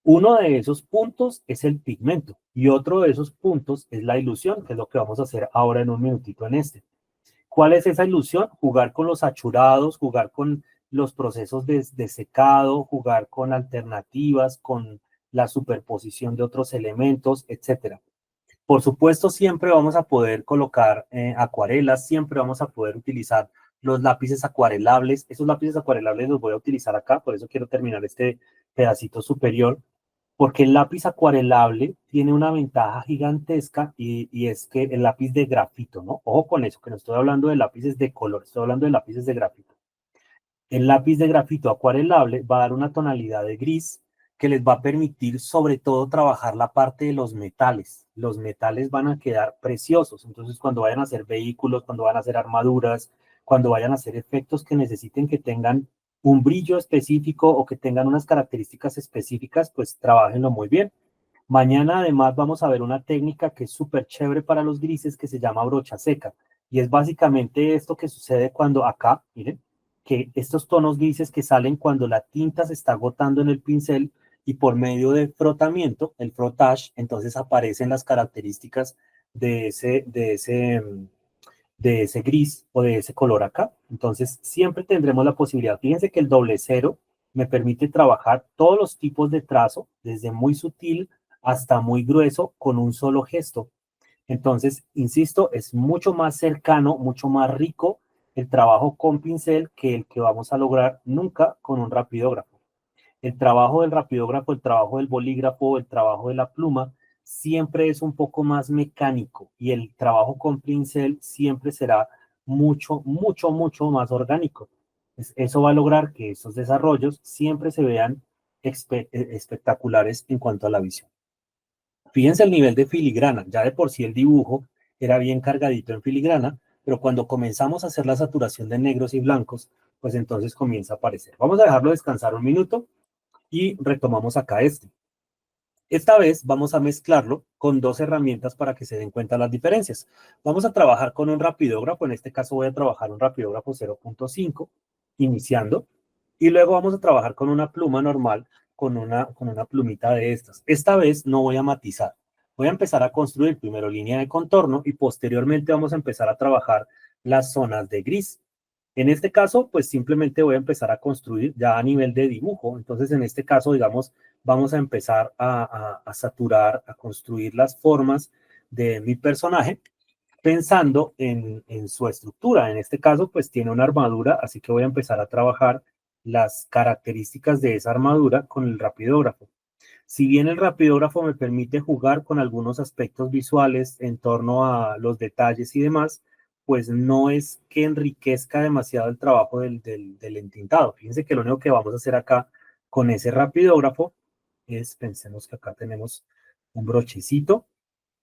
Uno de esos puntos es el pigmento y otro de esos puntos es la ilusión, que es lo que vamos a hacer ahora en un minutito en este. ¿Cuál es esa ilusión? Jugar con los achurados, jugar con los procesos de secado, jugar con alternativas, con la superposición de otros elementos, etcétera. Por supuesto, siempre vamos a poder colocar acuarelas, siempre vamos a poder utilizar los lápices acuarelables. Esos lápices acuarelables los voy a utilizar acá, por eso quiero terminar este pedacito superior, porque el lápiz acuarelable tiene una ventaja gigantesca y es que el lápiz de grafito, ¿no? Ojo con eso, que no estoy hablando de lápices de color, estoy hablando de lápices de grafito. El lápiz de grafito acuarelable va a dar una tonalidad de gris que les va a permitir sobre todo trabajar la parte de los metales. Los metales van a quedar preciosos, entonces cuando vayan a hacer vehículos, cuando van a hacer armaduras, cuando vayan a hacer efectos que necesiten que tengan un brillo específico o que tengan unas características específicas, pues trabajenlo muy bien. Mañana además vamos a ver una técnica que es súper chévere para los grises que se llama brocha seca. Y es básicamente esto que sucede cuando acá, miren, que estos tonos grises que salen cuando la tinta se está agotando en el pincel y por medio del frotamiento, el frottage, entonces aparecen las características de ese gris o de ese color acá. Entonces siempre tendremos la posibilidad. Fíjense que el doble cero me permite trabajar todos los tipos de trazo, desde muy sutil hasta muy grueso, con un solo gesto. Entonces, insisto, es mucho más cercano, mucho más rico el trabajo con pincel que el que vamos a lograr nunca con un rapidógrafo. El trabajo del rapidógrafo, el trabajo del bolígrafo, el trabajo de la pluma, siempre es un poco más mecánico y el trabajo con pincel siempre será mucho más orgánico. Eso va a lograr que esos desarrollos siempre se vean espectaculares en cuanto a la visión. Fíjense el nivel de filigrana, ya de por sí el dibujo era bien cargadito en filigrana, pero cuando comenzamos a hacer la saturación de negros y blancos, pues entonces comienza a aparecer. Vamos a dejarlo descansar un minuto y retomamos acá este. Esta vez vamos a mezclarlo con dos herramientas para que se den cuenta las diferencias. Vamos a trabajar con un rapidógrafo, en este caso voy a trabajar un rapidógrafo 0.5, iniciando, y luego vamos a trabajar con una pluma normal, con una plumita de estas. Esta vez no voy a matizar, voy a empezar a construir primero línea de contorno y posteriormente vamos a empezar a trabajar las zonas de gris. En este caso, pues simplemente voy a empezar a construir ya a nivel de dibujo. Entonces, en este caso, digamos, vamos a empezar a saturar, a construir las formas de mi personaje pensando en su estructura. En este caso, pues tiene una armadura, así que voy a empezar a trabajar las características de esa armadura con el rapidógrafo. Si bien el rapidógrafo me permite jugar con algunos aspectos visuales en torno a los detalles y demás, pues no es que enriquezca demasiado el trabajo del entintado. Fíjense que lo único que vamos a hacer acá con ese rapidógrafo es, pensemos que acá tenemos un brochecito,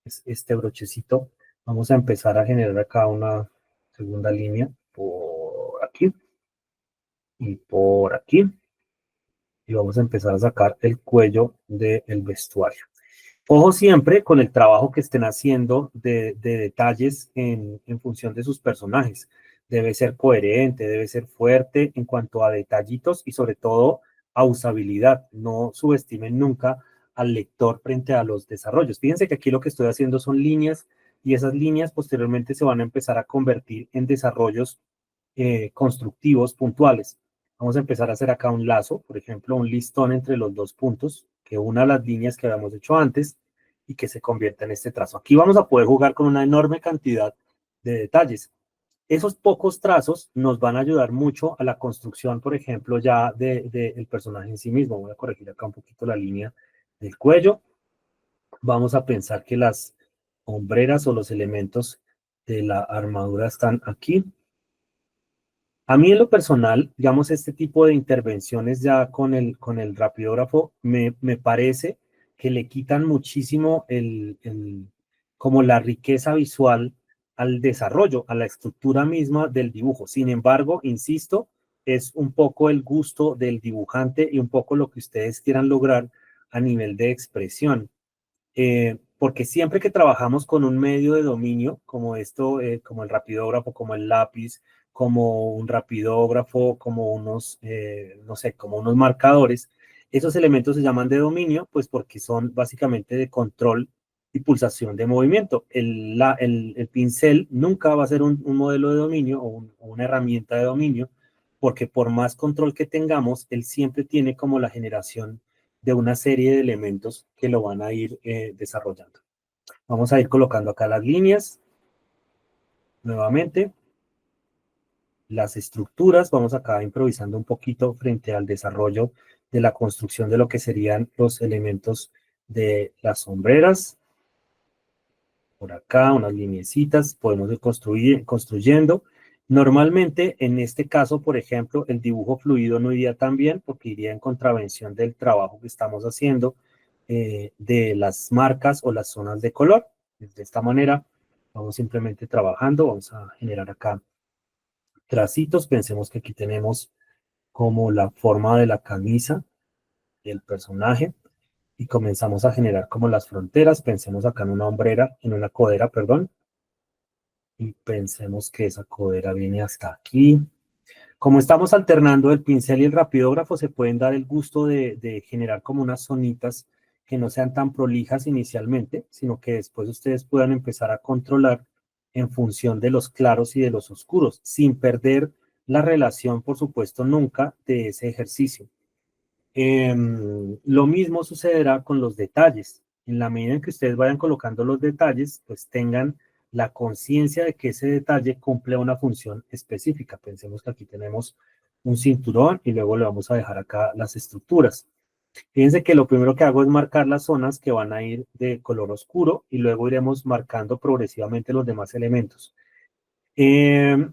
es este brochecito. Vamos a empezar a generar acá una segunda línea por aquí y por aquí. y vamos a empezar a sacar el cuello del vestuario. Ojo siempre con el trabajo que estén haciendo de detalles en función de sus personajes. Debe ser coherente, debe ser fuerte en cuanto a detallitos y sobre todo a usabilidad. No subestimen nunca al lector frente a los desarrollos. Fíjense que aquí lo que estoy haciendo son líneas y esas líneas posteriormente se van a empezar a convertir en desarrollos constructivos puntuales. Vamos a empezar a hacer acá un lazo, por ejemplo, un listón entre los dos puntos que una las líneas que habíamos hecho antes y que se convierta en este trazo. Aquí vamos a poder jugar con una enorme cantidad de detalles. Esos pocos trazos nos van a ayudar mucho a la construcción, por ejemplo, ya del personaje en sí mismo. Voy a corregir acá un poquito la línea del cuello. Vamos a pensar que las hombreras o los elementos de la armadura están aquí. A mí en lo personal, digamos, este tipo de intervenciones ya con el rapidógrafo me parece que le quitan muchísimo como la riqueza visual al desarrollo, a la estructura misma del dibujo. Sin embargo, insisto, es un poco el gusto del dibujante y un poco lo que ustedes quieran lograr a nivel de expresión. Porque siempre que trabajamos con un medio de dominio, como esto, como el rapidógrafo, como el lápiz, como un rapidógrafo, como unos, no sé, como unos marcadores, esos elementos se llaman de dominio, pues porque son básicamente de control y pulsación de movimiento. El pincel nunca va a ser un modelo de dominio o una herramienta de dominio, porque por más control que tengamos, él siempre tiene como la generación de una serie de elementos que lo van a ir desarrollando. Vamos a ir colocando acá las líneas, nuevamente, las estructuras, vamos acá improvisando un poquito frente al desarrollo de la construcción de lo que serían los elementos de las sombreras. Por acá, unas lineecitas, podemos ir construyendo. Normalmente, en este caso, por ejemplo, el dibujo fluido no iría tan bien porque iría en contravención del trabajo que estamos haciendo de las marcas o las zonas de color. De esta manera, vamos simplemente trabajando, vamos a generar acá tracitos. Pensemos que aquí tenemos como la forma de la camisa del personaje y comenzamos a generar como las fronteras. Pensemos acá en una hombrera, en una codera, perdón. Y pensemos que esa codera viene hasta aquí. Como estamos alternando el pincel y el rapidógrafo, se pueden dar el gusto de generar como unas zonitas que no sean tan prolijas inicialmente, sino que después ustedes puedan empezar a controlar en función de los claros y de los oscuros, sin perder la relación, por supuesto, nunca de ese ejercicio. Lo mismo sucederá con los detalles. En la medida en que ustedes vayan colocando los detalles, pues tengan la conciencia de que ese detalle cumple una función específica. Pensemos que aquí tenemos un cinturón y luego le vamos a dejar acá las estructuras. Fíjense que lo primero que hago es marcar las zonas que van a ir de color oscuro y luego iremos marcando progresivamente los demás elementos. Este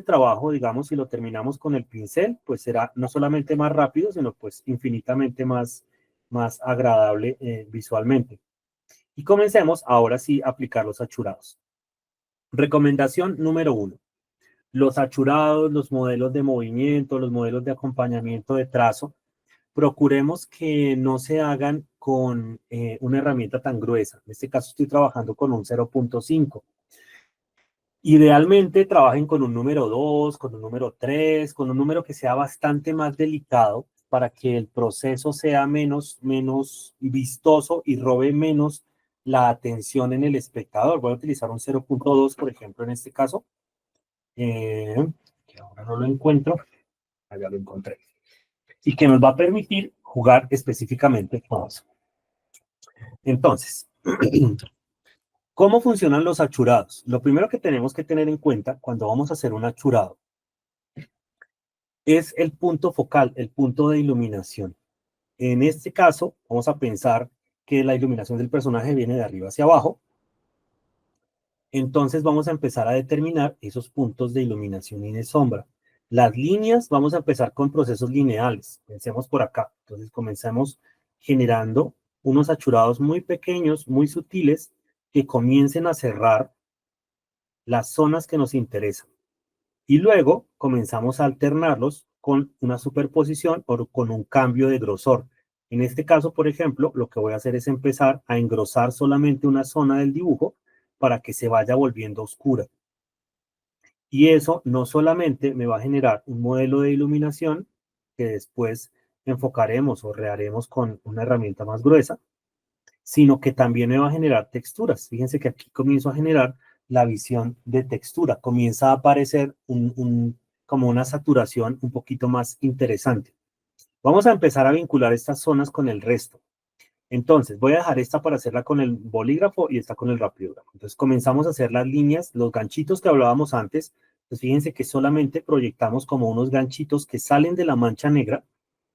trabajo, digamos, si lo terminamos con el pincel, pues será no solamente más rápido, sino pues infinitamente más agradable visualmente. Y comencemos ahora sí a aplicar los achurados. Recomendación número 1. Los achurados, los modelos de movimiento, los modelos de acompañamiento de trazo, procuremos que no se hagan con una herramienta tan gruesa. En este caso estoy trabajando con un 0.5. Idealmente trabajen con un número 2, con un número 3, con un número que sea bastante más delicado para que el proceso sea menos vistoso y robe menos la atención en el espectador. Voy a utilizar un 0.2, por ejemplo, en este caso, que ahora no lo encuentro, ya lo encontré, y que nos va a permitir jugar específicamente con eso. Entonces, ¿cómo funcionan los achurados? Lo primero que tenemos que tener en cuenta cuando vamos a hacer un achurado es el punto focal, el punto de iluminación. En este caso, vamos a pensar que la iluminación del personaje viene de arriba hacia abajo. Entonces vamos a empezar a determinar esos puntos de iluminación y de sombra. Las líneas, vamos a empezar con procesos lineales. Pensemos por acá. Entonces comencemos generando unos achurados muy pequeños, muy sutiles, que comiencen a cerrar las zonas que nos interesan. Y luego comenzamos a alternarlos con una superposición o con un cambio de grosor. En este caso, por ejemplo, lo que voy a hacer es empezar a engrosar solamente una zona del dibujo para que se vaya volviendo oscura. Y eso no solamente me va a generar un modelo de iluminación que después enfocaremos o reharemos con una herramienta más gruesa, sino que también me va a generar texturas. Fíjense que aquí comienzo a generar la visión de textura. Comienza a aparecer como una saturación un poquito más interesante. Vamos a empezar a vincular estas zonas con el resto. Entonces, voy a dejar esta para hacerla con el bolígrafo y esta con el rapidógrafo. Entonces, comenzamos a hacer las líneas, los ganchitos que hablábamos antes. Pues fíjense que solamente proyectamos como unos ganchitos que salen de la mancha negra,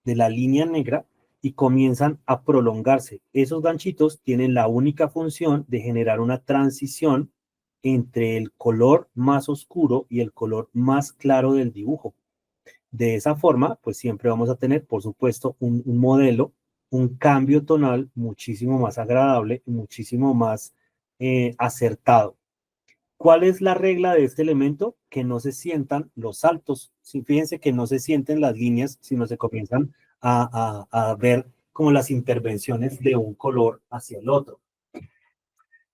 de la línea negra, y comienzan a prolongarse. Esos ganchitos tienen la única función de generar una transición entre el color más oscuro y el color más claro del dibujo. De esa forma, pues siempre vamos a tener, por supuesto, un modelo, un cambio tonal muchísimo más agradable y muchísimo más acertado. ¿Cuál es la regla de este elemento? Que no se sientan los saltos. Sí, fíjense que no se sienten las líneas, sino se comienzan a ver como las intervenciones de un color hacia el otro.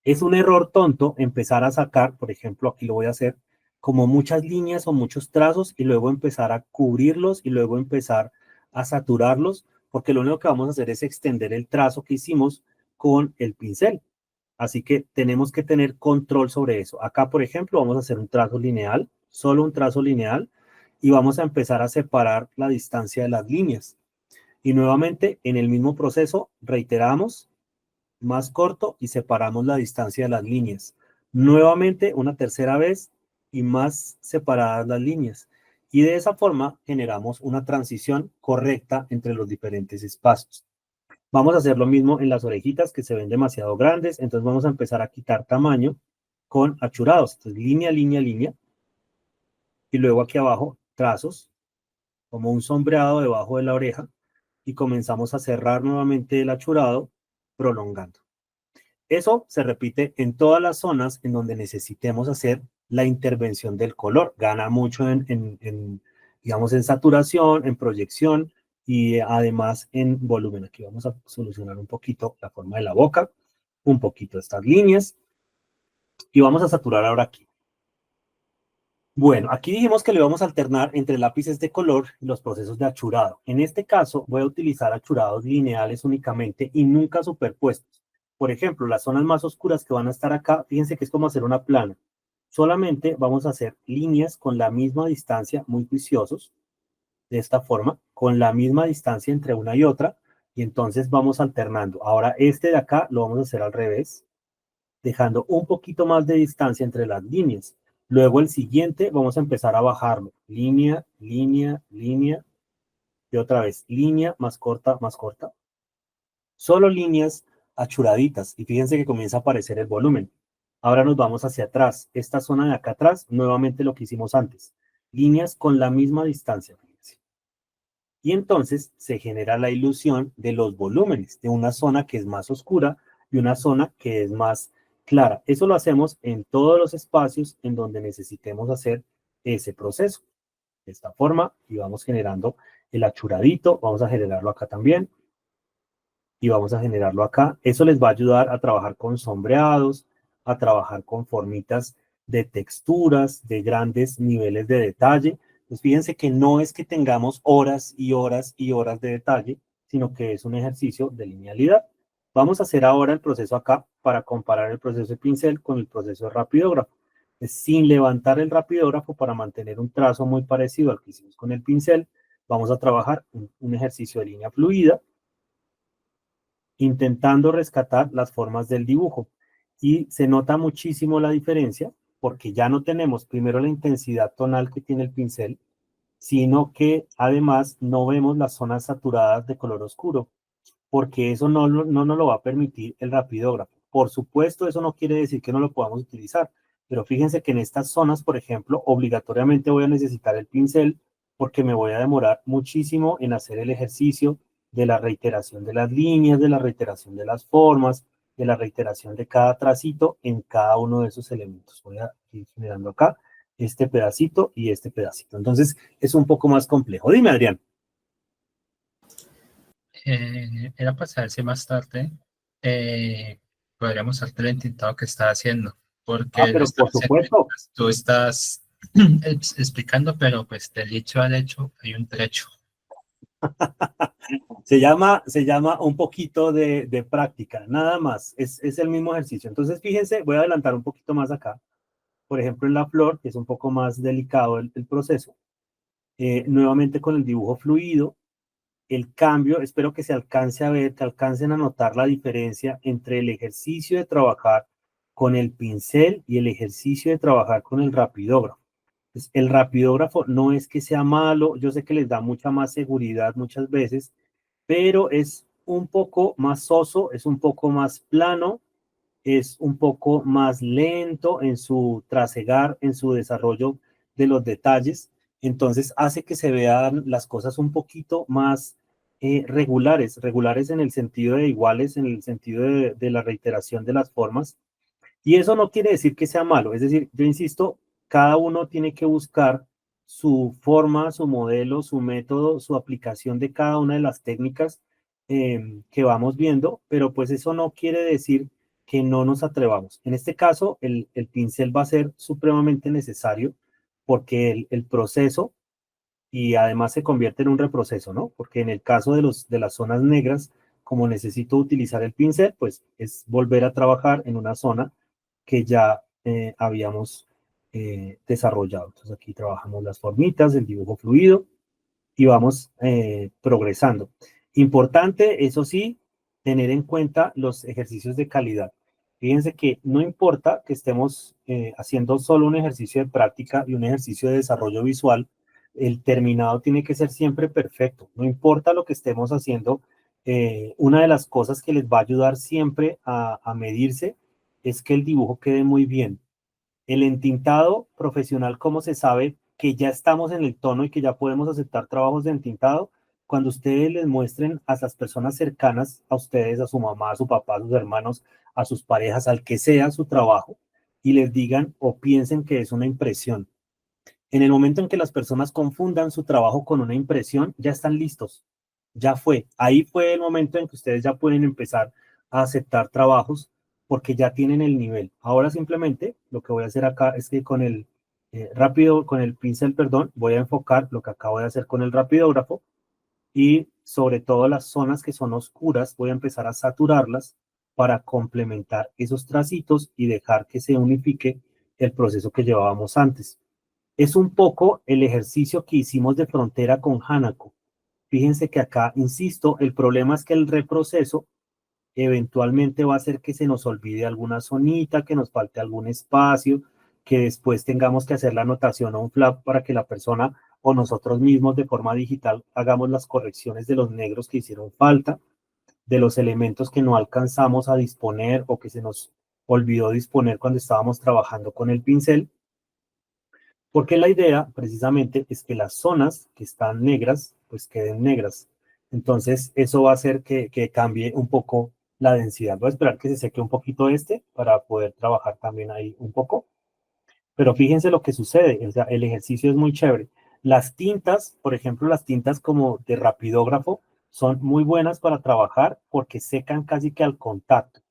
Es un error tonto empezar a sacar, por ejemplo, aquí lo voy a hacer, como muchas líneas o muchos trazos y luego empezar a cubrirlos y luego empezar a saturarlos, porque lo único que vamos a hacer es extender el trazo que hicimos con el pincel. Así que tenemos que tener control sobre eso. Acá, por ejemplo, vamos a hacer un trazo lineal, solo un trazo lineal, y vamos a empezar a separar la distancia de las líneas. Y nuevamente, en el mismo proceso, reiteramos, más corto y separamos la distancia de las líneas. Nuevamente, una tercera vez y más separadas las líneas. Y de esa forma generamos una transición correcta entre los diferentes espacios. Vamos a hacer lo mismo en las orejitas que se ven demasiado grandes, entonces vamos a empezar a quitar tamaño con achurados. Entonces, línea, línea, línea. Y luego aquí abajo, trazos, como un sombreado debajo de la oreja. Y comenzamos a cerrar nuevamente el achurado, prolongando. Eso se repite en todas las zonas en donde necesitemos hacer la intervención del color. Gana mucho digamos, en saturación, en proyección y además en volumen. Aquí vamos a solucionar un poquito la forma de la boca, un poquito estas líneas y vamos a saturar ahora aquí. Bueno, aquí dijimos que le vamos a alternar entre lápices de color y los procesos de achurado. En este caso voy a utilizar achurados lineales únicamente y nunca superpuestos. Por ejemplo, las zonas más oscuras que van a estar acá, fíjense que es como hacer una plana. Solamente vamos a hacer líneas con la misma distancia, muy juiciosos, de esta forma, con la misma distancia entre una y otra, y entonces vamos alternando. Ahora este de acá lo vamos a hacer al revés, dejando un poquito más de distancia entre las líneas. Luego el siguiente vamos a empezar a bajarlo. Línea, línea, línea, y otra vez, línea más corta, más corta. Solo líneas achuraditas, y fíjense que comienza a aparecer el volumen. Ahora nos vamos hacia atrás. Esta zona de acá atrás, nuevamente lo que hicimos antes. Líneas con la misma distancia, fíjense. Y entonces se genera la ilusión de los volúmenes, de una zona que es más oscura y una zona que es más clara. Eso lo hacemos en todos los espacios en donde necesitemos hacer ese proceso. De esta forma, y vamos generando el achuradito, vamos a generarlo acá también, y vamos a generarlo acá. Eso les va a ayudar a trabajar con sombreados, a trabajar con formitas de texturas, de grandes niveles de detalle. Pues fíjense que no es que tengamos horas y horas y horas de detalle, sino que es un ejercicio de linealidad. Vamos a hacer ahora el proceso acá para comparar el proceso de pincel con el proceso de rapidógrafo. Sin levantar el rapidógrafo para mantener un trazo muy parecido al que hicimos con el pincel, vamos a trabajar un ejercicio de línea fluida, intentando rescatar las formas del dibujo. Y se nota muchísimo la diferencia porque ya no tenemos primero la intensidad tonal que tiene el pincel, sino que además no vemos las zonas saturadas de color oscuro, porque eso no nos lo va a permitir el rapidógrafo. Por supuesto, eso no quiere decir que no lo podamos utilizar, pero fíjense que en estas zonas, por ejemplo, obligatoriamente voy a necesitar el pincel porque me voy a demorar muchísimo en hacer el ejercicio de la reiteración de las líneas, de la reiteración de las formas, de la reiteración de cada tracito en cada uno de esos elementos. Voy a ir generando acá este pedacito y este pedacito. Entonces, es un poco más complejo. Dime, Adrián. Era para saber si más tarde podríamos hacer el intentado que está haciendo, Ah, porque lo pero está por haciendo supuesto, mientras tú estás explicando, pero pues del dicho al hecho hay un trecho. se llama un poquito de práctica, nada más, es el mismo ejercicio. Entonces, fíjense, voy a adelantar un poquito más acá. Por ejemplo, en la flor, que es un poco más delicado el proceso, nuevamente con el dibujo fluido, el cambio, espero que se alcance a ver, que alcancen a notar la diferencia entre el ejercicio de trabajar con el pincel y el ejercicio de trabajar con el rapidógrafo. Pues, el rapidógrafo no es que sea malo, yo sé que les da mucha más seguridad muchas veces, pero es un poco más soso, es un poco más plano, es un poco más lento en su trasegar, en su desarrollo de los detalles, entonces hace que se vean las cosas un poquito más regulares, regulares en el sentido de iguales, en el sentido de la reiteración de las formas, y eso no quiere decir que sea malo, es decir, yo insisto, cada uno tiene que buscar su forma, su modelo, su método, su aplicación de cada una de las técnicas que vamos viendo, pero pues eso no quiere decir que no nos atrevamos. En este caso, el pincel va a ser supremamente necesario porque el proceso y además se convierte en un reproceso, ¿no? Porque en el caso de las zonas negras, como necesito utilizar el pincel, pues es volver a trabajar en una zona que ya habíamos desarrollado. Entonces aquí trabajamos las formitas, el dibujo fluido y vamos progresando. Importante, eso sí, tener en cuenta los ejercicios de calidad. Fíjense que no importa que estemos haciendo solo un ejercicio de práctica y un ejercicio de desarrollo visual, el terminado tiene que ser siempre perfecto. No importa lo que estemos haciendo, una de las cosas que les va a ayudar siempre a medirse es que el dibujo quede muy bien. El entintado profesional, ¿cómo se sabe que ya estamos en el tono y que ya podemos aceptar trabajos de entintado? Cuando ustedes les muestren a las personas cercanas a ustedes, a su mamá, a su papá, a sus hermanos, a sus parejas, al que sea su trabajo, y les digan o piensen que es una impresión. En el momento en que las personas confundan su trabajo con una impresión, ya están listos. Ya fue. Ahí fue el momento en que ustedes ya pueden empezar a aceptar trabajos porque ya tienen el nivel. Ahora simplemente lo que voy a hacer acá es que con el con el pincel, perdón, voy a enfocar lo que acabo de hacer con el rapidógrafo y sobre todo las zonas que son oscuras, voy a empezar a saturarlas para complementar esos tracitos y dejar que se unifique el proceso que llevábamos antes. Es un poco el ejercicio que hicimos de frontera con Hanako. Fíjense que acá, insisto, el problema es que el reproceso eventualmente va a hacer que se nos olvide alguna zonita, que nos falte algún espacio, que después tengamos que hacer la anotación o un flap para que la persona o nosotros mismos de forma digital hagamos las correcciones de los negros que hicieron falta, de los elementos que no alcanzamos a disponer o que se nos olvidó disponer cuando estábamos trabajando con el pincel. Porque la idea precisamente es que las zonas que están negras, pues queden negras. Entonces, eso va a hacer que cambie un poco la densidad. Voy a esperar que se seque un poquito este para poder trabajar también ahí un poco. Pero fíjense lo que sucede, o sea, el ejercicio es muy chévere. Las tintas, por ejemplo, las tintas como de rapidógrafo, son muy buenas para trabajar porque secan casi que al contacto.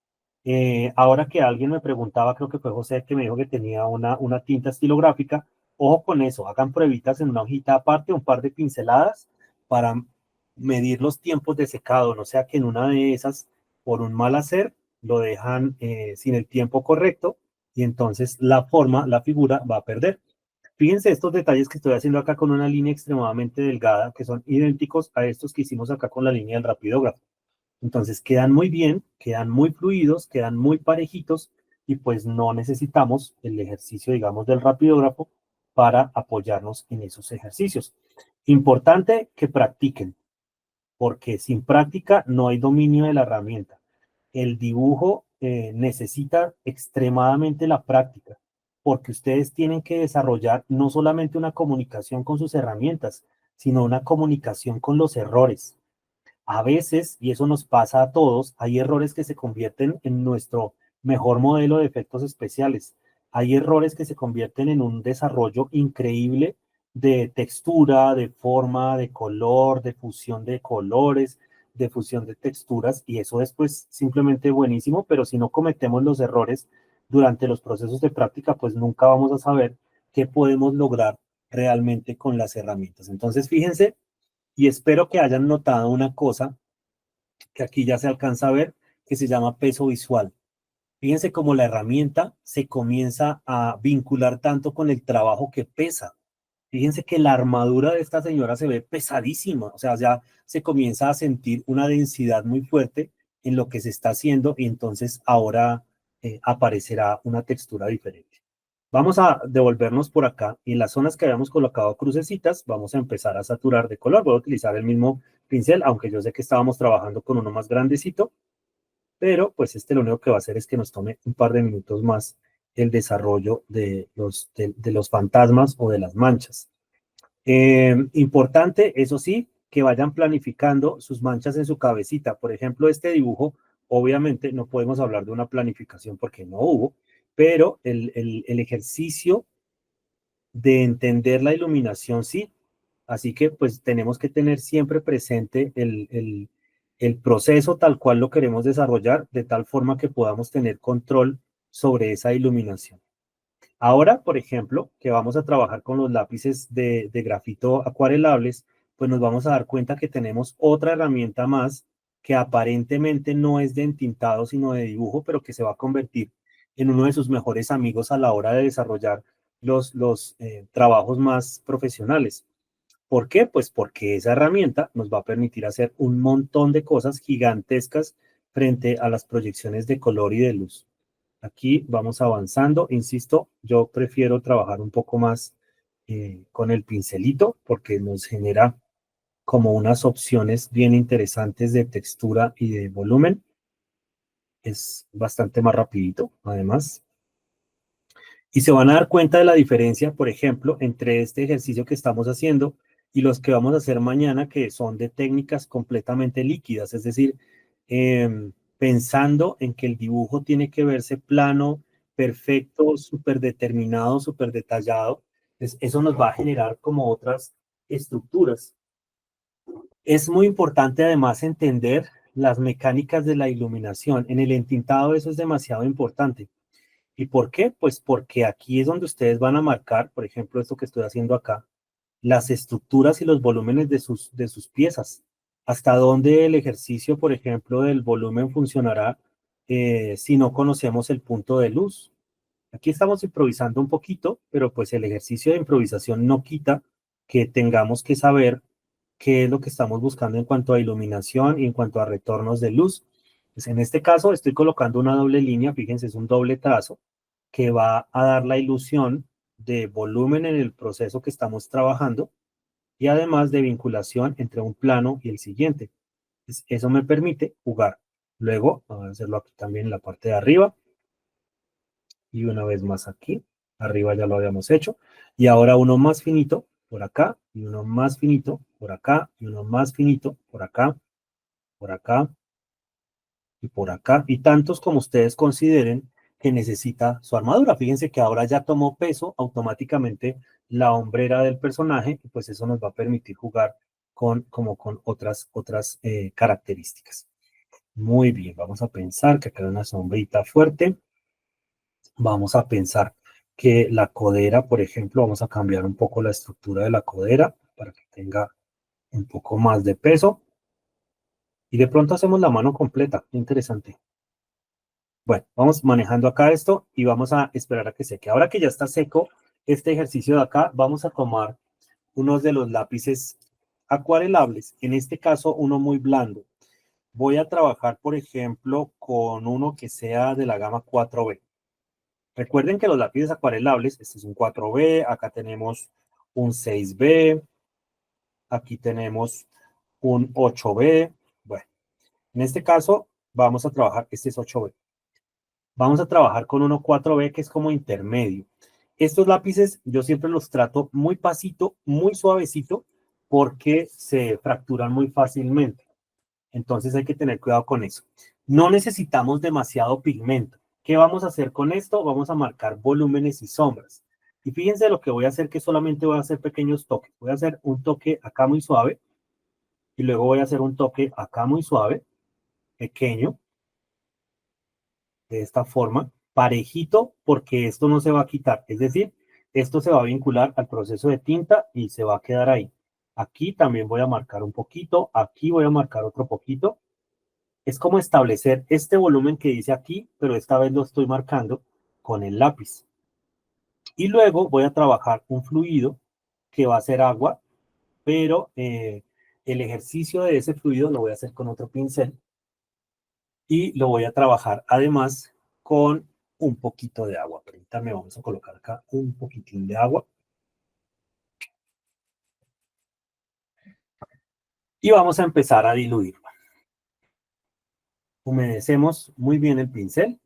Ahora que alguien me preguntaba, creo que fue José que me dijo que tenía una tinta estilográfica, ojo con eso, hagan pruebitas en una hojita aparte, un par de pinceladas para medir los tiempos de secado, no sea que en una de esas, por un mal hacer, lo dejan sin el tiempo correcto y entonces la forma, la figura va a perder. Fíjense estos detalles que estoy haciendo acá con una línea extremadamente delgada, que son idénticos a estos que hicimos acá con la línea del rapidógrafo. Entonces quedan muy bien, quedan muy fluidos, quedan muy parejitos y pues no necesitamos el ejercicio, digamos, del rapidógrafo para apoyarnos en esos ejercicios. Importante que practiquen, porque sin práctica no hay dominio de la herramienta. El dibujo necesita extremadamente la práctica, porque ustedes tienen que desarrollar no solamente una comunicación con sus herramientas, sino una comunicación con los errores. A veces, y eso nos pasa a todos, hay errores que se convierten en nuestro mejor modelo de efectos especiales. hay errores que se convierten en un desarrollo increíble de textura, de forma, de color, de fusión de colores, de fusión de texturas, y eso es pues simplemente buenísimo, pero si no cometemos los errores durante los procesos de práctica, pues nunca vamos a saber qué podemos lograr realmente con las herramientas. Entonces, fíjense, y espero que hayan notado una cosa que aquí ya se alcanza a ver, que se llama peso visual. Fíjense cómo la herramienta se comienza a vincular tanto con el trabajo que pesa. Fíjense que la armadura de esta señora se ve pesadísima, o sea, ya se comienza a sentir una densidad muy fuerte en lo que se está haciendo y entonces ahora aparecerá una textura diferente. Vamos a devolvernos por acá y en las zonas que habíamos colocado crucecitas vamos a empezar a saturar de color. Voy a utilizar el mismo pincel, aunque yo sé que estábamos trabajando con uno más grandecito, pero pues lo único que va a hacer es que nos tome un par de minutos más el desarrollo de los fantasmas o de las manchas. Importante, eso sí, que vayan planificando sus manchas en su cabecita. Por ejemplo, este dibujo, obviamente no podemos hablar de una planificación porque no hubo, pero el ejercicio de entender la iluminación sí. Así que pues tenemos que tener siempre presente el proceso tal cual lo queremos desarrollar, de tal forma que podamos tener control sobre esa iluminación. Ahora, por ejemplo, que vamos a trabajar con los lápices de grafito acuarelables, pues nos vamos a dar cuenta que tenemos otra herramienta más que aparentemente no es de entintado, sino de dibujo, pero que se va a convertir en uno de sus mejores amigos a la hora de desarrollar los trabajos más profesionales. ¿Por qué? Pues porque esa herramienta nos va a permitir hacer un montón de cosas gigantescas frente a las proyecciones de color y de luz. Aquí vamos avanzando. Insisto, yo prefiero trabajar un poco más con el pincelito porque nos genera como unas opciones bien interesantes de textura y de volumen. Es bastante más rapidito, además. Y se van a dar cuenta de la diferencia, por ejemplo, entre este ejercicio que estamos haciendo y los que vamos a hacer mañana, que son de técnicas completamente líquidas, es decir, pensando en que el dibujo tiene que verse plano, perfecto, súper determinado, súper detallado. Entonces, eso nos va a generar como otras estructuras. Es muy importante además entender las mecánicas de la iluminación. En el entintado eso es demasiado importante. ¿Y por qué? Pues porque aquí es donde ustedes van a marcar, por ejemplo, esto que estoy haciendo acá, las estructuras y los volúmenes de sus piezas. Hasta dónde el ejercicio, por ejemplo, del volumen funcionará si no conocemos el punto de luz. Aquí estamos improvisando un poquito, pero pues el ejercicio de improvisación no quita que tengamos que saber qué es lo que estamos buscando en cuanto a iluminación y en cuanto a retornos de luz. Pues en este caso estoy colocando una doble línea, fíjense, es un doble trazo que va a dar la ilusión de volumen en el proceso que estamos trabajando y además de vinculación entre un plano y el siguiente. Pues eso me permite jugar. Luego, vamos a hacerlo aquí también en la parte de arriba y una vez más aquí. Arriba ya lo habíamos hecho. Y ahora uno más finito por acá y uno más finito por acá y uno más finito por acá, por acá y por acá, y tantos como ustedes consideren que necesita su armadura. Fíjense que ahora ya tomó peso automáticamente la hombrera del personaje, y pues eso nos va a permitir jugar como con otras características. Muy bien, vamos a pensar que acá hay una sombrita fuerte. Vamos a pensar que la codera, por ejemplo, vamos a cambiar un poco la estructura de la codera para que tenga un poco más de peso. Y de pronto hacemos la mano completa. Interesante. Bueno, vamos manejando acá esto y vamos a esperar a que seque. Ahora que ya está seco este ejercicio de acá, vamos a tomar unos de los lápices acuarelables, en este caso uno muy blando. Voy a trabajar, por ejemplo, con uno que sea de la gama 4B. Recuerden que los lápices acuarelables, este es un 4B, acá tenemos un 6B, aquí tenemos un 8B. Bueno, en este caso vamos a trabajar, este es 8B. Vamos a trabajar con uno 4B que es como intermedio. Estos lápices yo siempre los trato muy pasito, muy suavecito, porque se fracturan muy fácilmente. Entonces hay que tener cuidado con eso. No necesitamos demasiado pigmento. ¿Qué vamos a hacer con esto? Vamos a marcar volúmenes y sombras. Y fíjense lo que voy a hacer, que solamente voy a hacer pequeños toques. Voy a hacer un toque acá muy suave y luego voy a hacer un toque acá muy suave, pequeño, de esta forma, parejito, porque esto no se va a quitar. Es decir, esto se va a vincular al proceso de tinta y se va a quedar ahí. Aquí también voy a marcar un poquito, aquí voy a marcar otro poquito. Es como establecer este volumen que dice aquí, pero esta vez lo estoy marcando con el lápiz. Y luego voy a trabajar un fluido que va a ser agua, pero el ejercicio de ese fluido lo voy a hacer con otro pincel y lo voy a trabajar además con un poquito de agua. Permítanme, vamos a colocar acá un poquitín de agua. Y vamos a empezar a diluirlo. Humedecemos muy bien el pincel.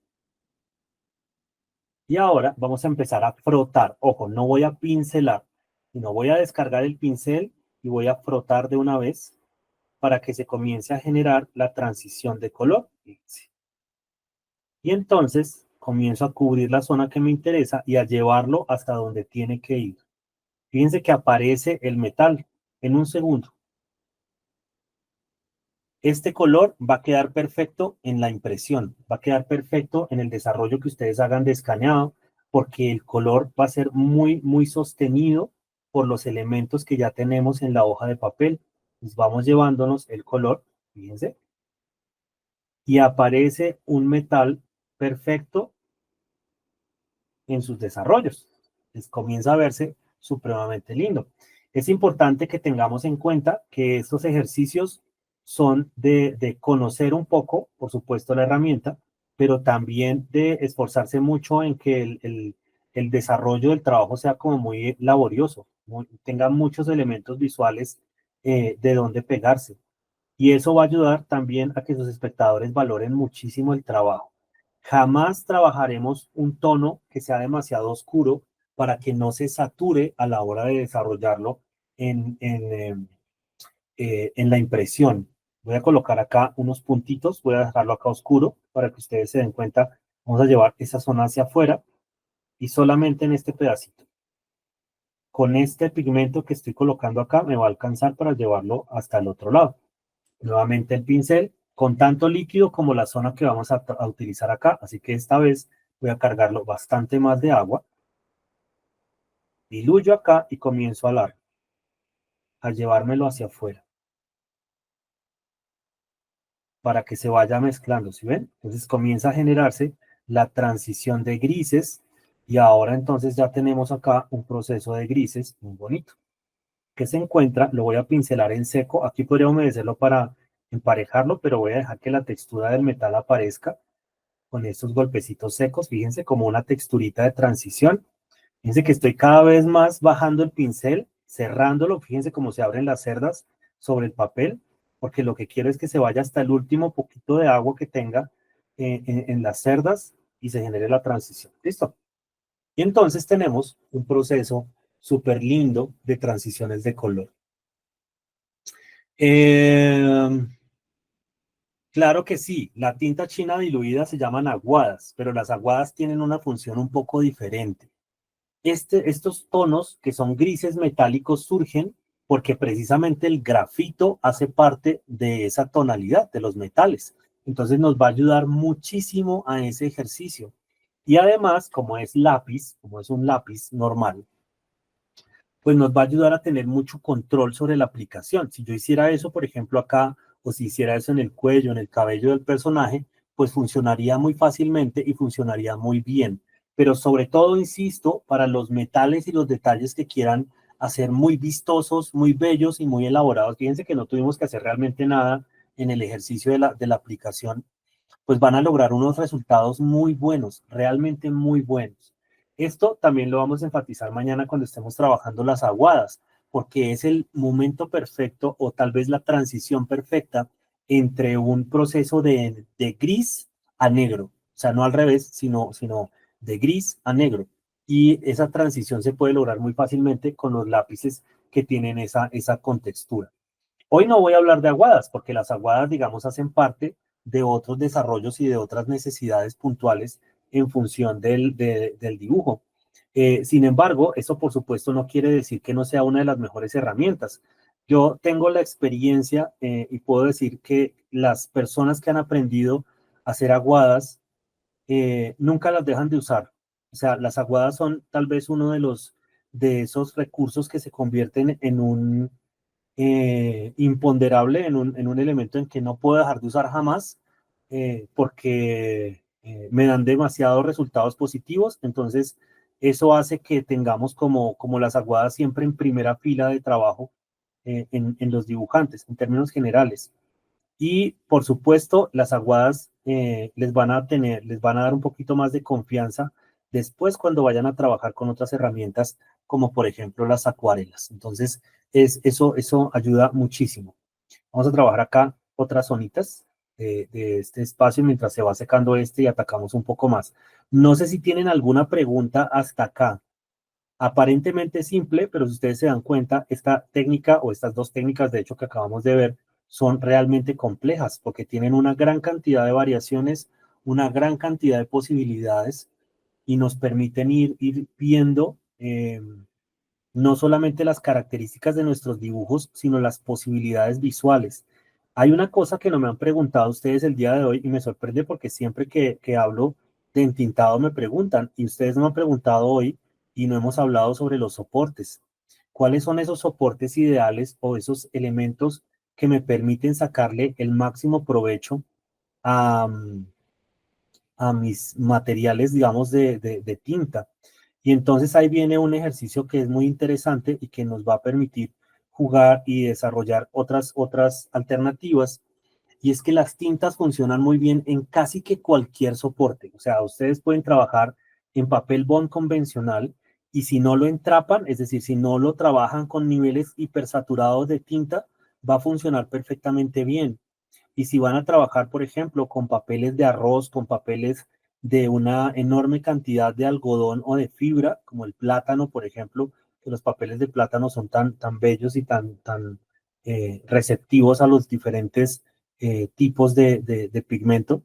Y ahora vamos a empezar a frotar. Ojo, no voy a pincelar, sino voy a descargar el pincel y voy a frotar de una vez para que se comience a generar la transición de color. Fíjense. Y entonces comienzo a cubrir la zona que me interesa y a llevarlo hasta donde tiene que ir. Fíjense que aparece el metal en un segundo. Este color va a quedar perfecto en la impresión, va a quedar perfecto en el desarrollo que ustedes hagan de escaneado, porque el color va a ser muy sostenido por los elementos que ya tenemos en la hoja de papel. Pues vamos llevándonos el color, fíjense, y aparece un metal perfecto en sus desarrollos. Les comienza a verse supremamente lindo. Es importante que tengamos en cuenta que estos ejercicios son de conocer un poco, por supuesto, la herramienta, pero también de esforzarse mucho en que el desarrollo del trabajo sea como muy laborioso, tenga muchos elementos visuales de donde pegarse. Y eso va a ayudar también a que sus espectadores valoren muchísimo el trabajo. Jamás trabajaremos un tono que sea demasiado oscuro para que no se sature a la hora de desarrollarlo en la impresión. Voy a colocar acá unos puntitos, voy a dejarlo acá oscuro para que ustedes se den cuenta. Vamos a llevar esa zona hacia afuera y solamente en este pedacito. Con este pigmento que estoy colocando acá me va a alcanzar para llevarlo hasta el otro lado. Nuevamente el pincel con tanto líquido como la zona que vamos a utilizar acá, así que esta vez voy a cargarlo bastante más de agua, diluyo acá y comienzo a llevármelo hacia afuera para que se vaya mezclando, ¿sí ven? Entonces comienza a generarse la transición de grises y ahora entonces ya tenemos acá un proceso de grises muy bonito que se encuentra, lo voy a pincelar en seco, aquí podría humedecerlo para emparejarlo, pero voy a dejar que la textura del metal aparezca con estos golpecitos secos, fíjense como una texturita de transición. Fíjense que estoy cada vez más bajando el pincel, cerrándolo, fíjense cómo se abren las cerdas sobre el papel, porque lo que quiero es que se vaya hasta el último poquito de agua que tenga en las cerdas y se genere la transición. ¿Listo? Y entonces tenemos un proceso súper lindo de transiciones de color. Claro que sí, la tinta china diluida se llaman aguadas, pero las aguadas tienen una función un poco diferente. Estos tonos que son grises metálicos surgen porque precisamente el grafito hace parte de esa tonalidad de los metales. Entonces nos va a ayudar muchísimo a ese ejercicio. Y además, como es lápiz, como es un lápiz normal, pues nos va a ayudar a tener mucho control sobre la aplicación. Si yo hiciera eso, por ejemplo, acá, o si hiciera eso en el cuello, en el cabello del personaje, pues funcionaría muy fácilmente y funcionaría muy bien. Pero sobre todo, insisto, para los metales y los detalles que quieran hacer muy vistosos, muy bellos y muy elaborados. Fíjense que no tuvimos que hacer realmente nada en el ejercicio de la aplicación, pues van a lograr unos resultados muy buenos, realmente muy buenos. Esto también lo vamos a enfatizar mañana cuando estemos trabajando las aguadas, porque es el momento perfecto o tal vez la transición perfecta entre un proceso de gris a negro. O sea, no al revés, sino de gris a negro. Y esa transición se puede lograr muy fácilmente con los lápices que tienen esa contextura. Hoy no voy a hablar de aguadas, porque las aguadas, digamos, hacen parte de otros desarrollos y de otras necesidades puntuales en función del dibujo. Sin embargo, eso por supuesto no quiere decir que no sea una de las mejores herramientas. Yo tengo la experiencia y puedo decir que las personas que han aprendido a hacer aguadas nunca las dejan de usar. O sea, las aguadas son tal vez uno de esos recursos que se convierten en un imponderable, en un elemento en que no puedo dejar de usar jamás, porque me dan demasiados resultados positivos. Entonces, eso hace que tengamos como las aguadas siempre en primera fila de trabajo en los dibujantes, en términos generales. Y por supuesto, las aguadas les van a dar un poquito más de confianza después cuando vayan a trabajar con otras herramientas, como por ejemplo las acuarelas. Entonces, eso ayuda muchísimo. Vamos a trabajar acá otras zonitas de este espacio mientras se va secando este y atacamos un poco más. No sé si tienen alguna pregunta hasta acá. Aparentemente simple, pero si ustedes se dan cuenta, esta técnica o estas dos técnicas, de hecho, que acabamos de ver, son realmente complejas porque tienen una gran cantidad de variaciones, una gran cantidad de posibilidades y nos permiten ir viendo no solamente las características de nuestros dibujos, sino las posibilidades visuales. Hay una cosa que no me han preguntado ustedes el día de hoy y me sorprende porque siempre que hablo de entintado me preguntan y ustedes no me han preguntado hoy y no hemos hablado sobre los soportes. ¿Cuáles son esos soportes ideales o esos elementos que me permiten sacarle el máximo provecho a, a mis materiales, digamos, de tinta? Y entonces ahí viene un ejercicio que es muy interesante y que nos va a permitir jugar y desarrollar otras alternativas. Y es que las tintas funcionan muy bien en casi que cualquier soporte. O sea, ustedes pueden trabajar en papel bond convencional y si no lo entrapan, es decir, si no lo trabajan con niveles hipersaturados de tinta, va a funcionar perfectamente bien. Y si van a trabajar, por ejemplo, con papeles de arroz, con papeles de una enorme cantidad de algodón o de fibra, como el plátano, por ejemplo, que los papeles de plátano son tan bellos y tan receptivos a los diferentes tipos de pigmento,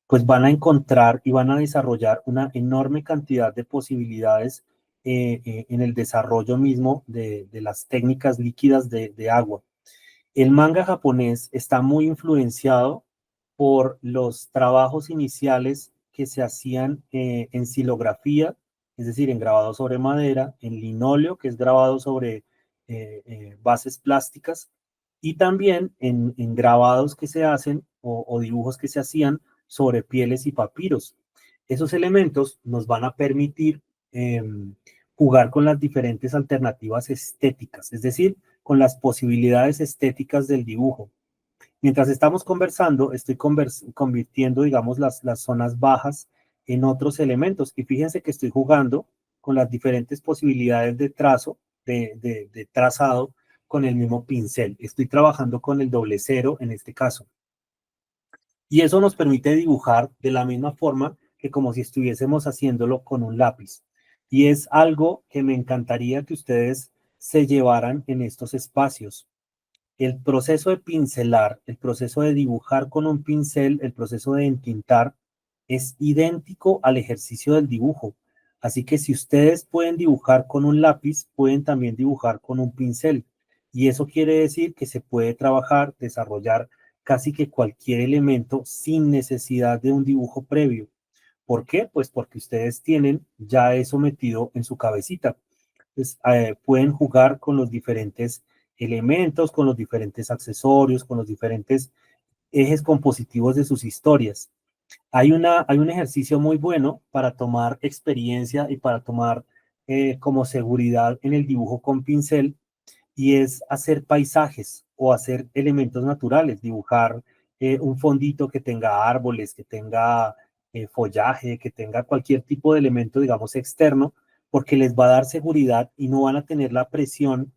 pues van a encontrar y van a desarrollar una enorme cantidad de posibilidades en el desarrollo mismo de las técnicas líquidas de agua. El manga japonés está muy influenciado por los trabajos iniciales que se hacían en silografía, es decir, en grabado sobre madera, en linóleo, que es grabado sobre bases plásticas, y también en grabados que se hacen o dibujos que se hacían sobre pieles y papiros. Esos elementos nos van a permitir jugar con las diferentes alternativas estéticas, es decir, con las posibilidades estéticas del dibujo. Mientras estamos conversando, estoy convirtiendo, digamos, las zonas bajas en otros elementos. Y fíjense que estoy jugando con las diferentes posibilidades de trazo, de trazado con el mismo pincel. Estoy trabajando con el doble cero en este caso. Y eso nos permite dibujar de la misma forma que como si estuviésemos haciéndolo con un lápiz. Y es algo que me encantaría que ustedes se llevaran en estos espacios. El proceso de pincelar, el proceso de dibujar con un pincel, el proceso de entintar, es idéntico al ejercicio del dibujo. Así que si ustedes pueden dibujar con un lápiz, pueden también dibujar con un pincel. Y eso quiere decir que se puede trabajar, desarrollar casi que cualquier elemento sin necesidad de un dibujo previo. ¿Por qué? Pues porque ustedes tienen ya eso metido en su cabecita. Pues, pueden jugar con los diferentes elementos, con los diferentes accesorios, con los diferentes ejes compositivos de sus historias. Hay un ejercicio muy bueno para tomar experiencia y para tomar como seguridad en el dibujo con pincel y es hacer paisajes o hacer elementos naturales, dibujar un fondito que tenga árboles, que tenga follaje, que tenga cualquier tipo de elemento, digamos, externo, porque les va a dar seguridad y no van a tener la presión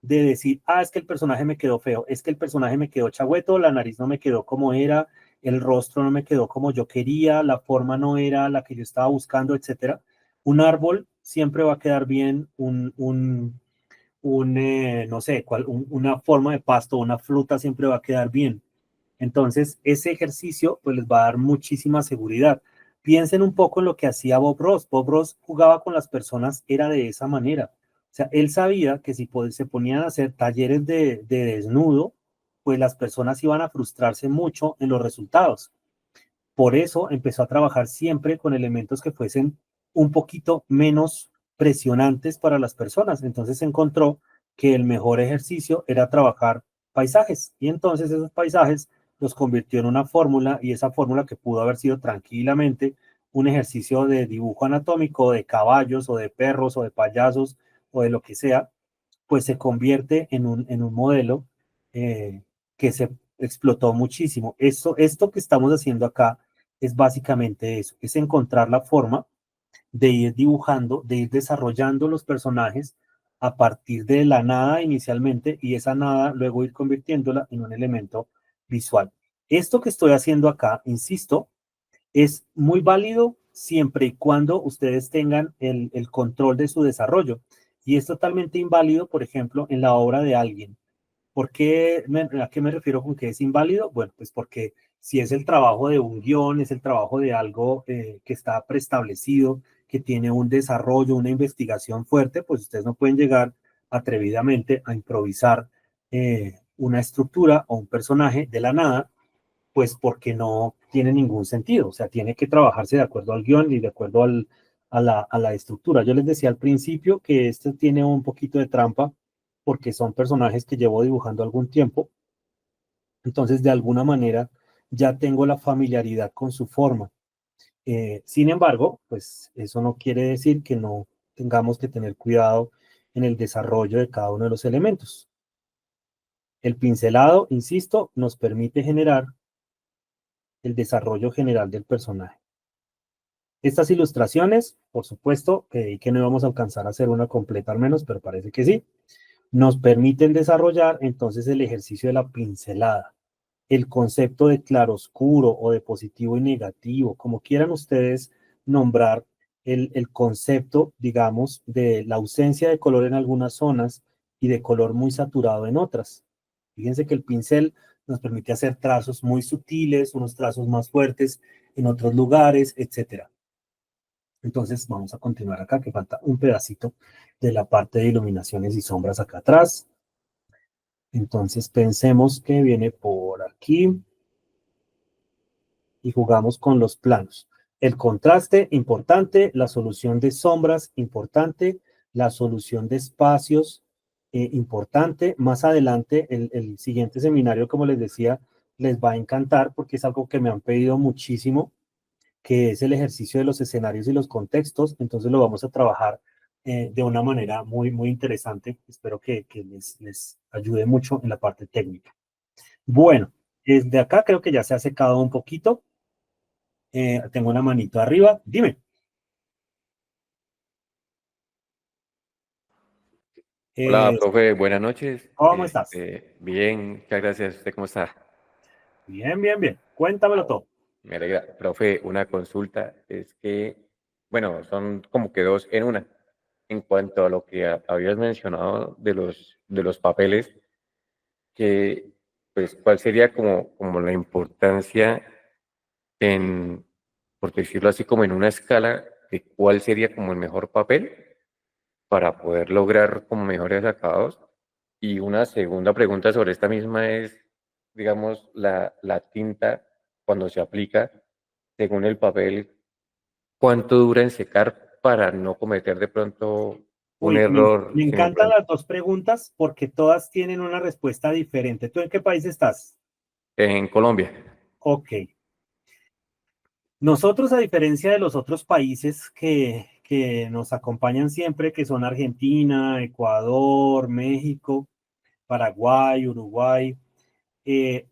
de decir, ah, es que el personaje me quedó feo, es que el personaje me quedó chagüeto, la nariz no me quedó como era, el rostro no me quedó como yo quería, la forma no era la que yo estaba buscando, etcétera. Un árbol siempre va a quedar bien, no sé, una forma de pasto, una fruta siempre va a quedar bien. Entonces, ese ejercicio pues les va a dar muchísima seguridad. Piensen un poco en lo que hacía Bob Ross. Bob Ross jugaba con las personas, era de esa manera. O sea, él sabía que si se ponían a hacer talleres de desnudo, pues las personas iban a frustrarse mucho en los resultados. Por eso empezó a trabajar siempre con elementos que fuesen un poquito menos presionantes para las personas. Entonces encontró que el mejor ejercicio era trabajar paisajes y entonces esos paisajes los convirtió en una fórmula y esa fórmula que pudo haber sido tranquilamente un ejercicio de dibujo anatómico de caballos o de perros o de payasos o de lo que sea, pues se convierte en un modelo que se explotó muchísimo. Esto que estamos haciendo acá es básicamente eso, es encontrar la forma de ir dibujando, de ir desarrollando los personajes a partir de la nada inicialmente y esa nada luego ir convirtiéndola en un elemento visual. Esto que estoy haciendo acá, insisto, es muy válido siempre y cuando ustedes tengan el control de su desarrollo. Y es totalmente inválido, por ejemplo, en la obra de alguien. ¿A qué me refiero con que es inválido? Bueno, pues porque si es el trabajo de un guión, es el trabajo de algo que está preestablecido, que tiene un desarrollo, una investigación fuerte, pues ustedes no pueden llegar atrevidamente a improvisar una estructura o un personaje de la nada, pues porque no tiene ningún sentido. O sea, tiene que trabajarse de acuerdo al guión y de acuerdo a la estructura. Yo les decía al principio que este tiene un poquito de trampa porque son personajes que llevo dibujando algún tiempo. Entonces, de alguna manera, ya tengo la familiaridad con su forma. Sin embargo, pues eso no quiere decir que no tengamos que tener cuidado en el desarrollo de cada uno de los elementos. El pincelado, insisto, nos permite generar el desarrollo general del personaje. Estas ilustraciones, por supuesto, que no íbamos a alcanzar a hacer una completa al menos, pero parece que sí, nos permiten desarrollar entonces el ejercicio de la pincelada, el concepto de claroscuro o de positivo y negativo, como quieran ustedes nombrar el concepto, digamos, de la ausencia de color en algunas zonas y de color muy saturado en otras. Fíjense que el pincel nos permite hacer trazos muy sutiles, unos trazos más fuertes en otros lugares, etcétera. Entonces vamos a continuar acá, que falta un pedacito de la parte de iluminaciones y sombras acá atrás. Entonces pensemos que viene por aquí y jugamos con los planos. El contraste, importante, la solución de sombras, importante, la solución de espacios, importante. Más adelante, el siguiente seminario, como les decía, les va a encantar porque es algo que me han pedido muchísimo, que es el ejercicio de los escenarios y los contextos. Entonces lo vamos a trabajar de una manera muy, muy interesante. Espero que les ayude mucho en la parte técnica. Bueno, desde acá creo que ya se ha secado un poquito. Tengo una manito arriba. Dime. Hola, profe, buenas noches. ¿Cómo estás? Bien, muchas gracias. ¿Usted cómo está? Bien, bien, bien. Cuéntamelo todo. Me alegra. Profe, una consulta. Es que, bueno, son como que dos en una. En cuanto a lo que habías mencionado de los papeles, que, pues, ¿cuál sería como la importancia en, por decirlo así, como en una escala de cuál sería como el mejor papel para poder lograr como mejores acabados? Y una segunda pregunta sobre esta misma es, digamos, la tinta cuando se aplica, según el papel, ¿cuánto dura en secar para no cometer de pronto un Uy, error? me Si me encantan pueden- las dos preguntas porque todas tienen una respuesta diferente. ¿Tú en qué país estás? En Colombia. Ok. Nosotros, a diferencia de los otros países que nos acompañan siempre, que son Argentina, Ecuador, México, Paraguay, Uruguay,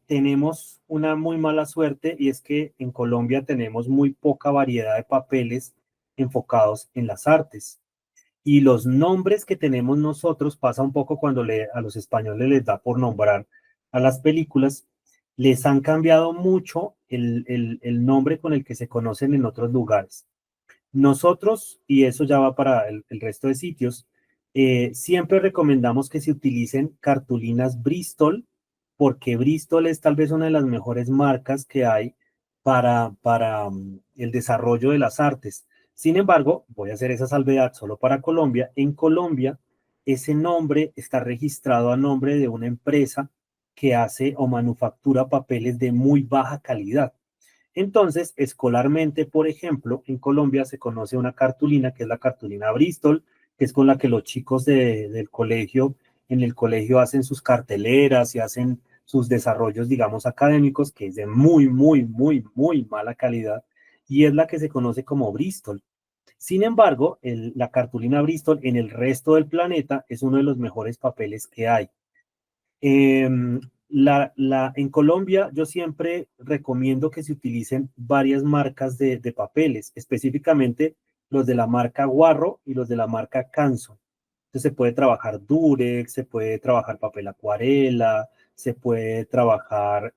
tenemos una muy mala suerte y es que en Colombia tenemos muy poca variedad de papeles enfocados en las artes. Y los nombres que tenemos nosotros pasa un poco cuando a los españoles les da por nombrar a las películas, les han cambiado mucho el nombre con el que se conocen en otros lugares. Nosotros, y eso ya va para el resto de sitios, siempre recomendamos que se utilicen cartulinas Bristol, porque Bristol es tal vez una de las mejores marcas que hay para el desarrollo de las artes. Sin embargo, voy a hacer esa salvedad solo para Colombia. En Colombia, ese nombre está registrado a nombre de una empresa que hace o manufactura papeles de muy baja calidad. Entonces, escolarmente, por ejemplo, en Colombia se conoce una cartulina que es la cartulina Bristol, que es con la que los chicos del colegio, en el colegio hacen sus carteleras y hacen sus desarrollos, digamos, académicos, que es de muy, muy, muy, muy mala calidad, y es la que se conoce como Bristol. Sin embargo, la cartulina Bristol en el resto del planeta es uno de los mejores papeles que hay. En Colombia yo siempre recomiendo que se utilicen varias marcas de papeles, específicamente los de la marca Guarro y los de la marca Canson. Entonces se puede trabajar Durex, se puede trabajar papel acuarela, se puede trabajar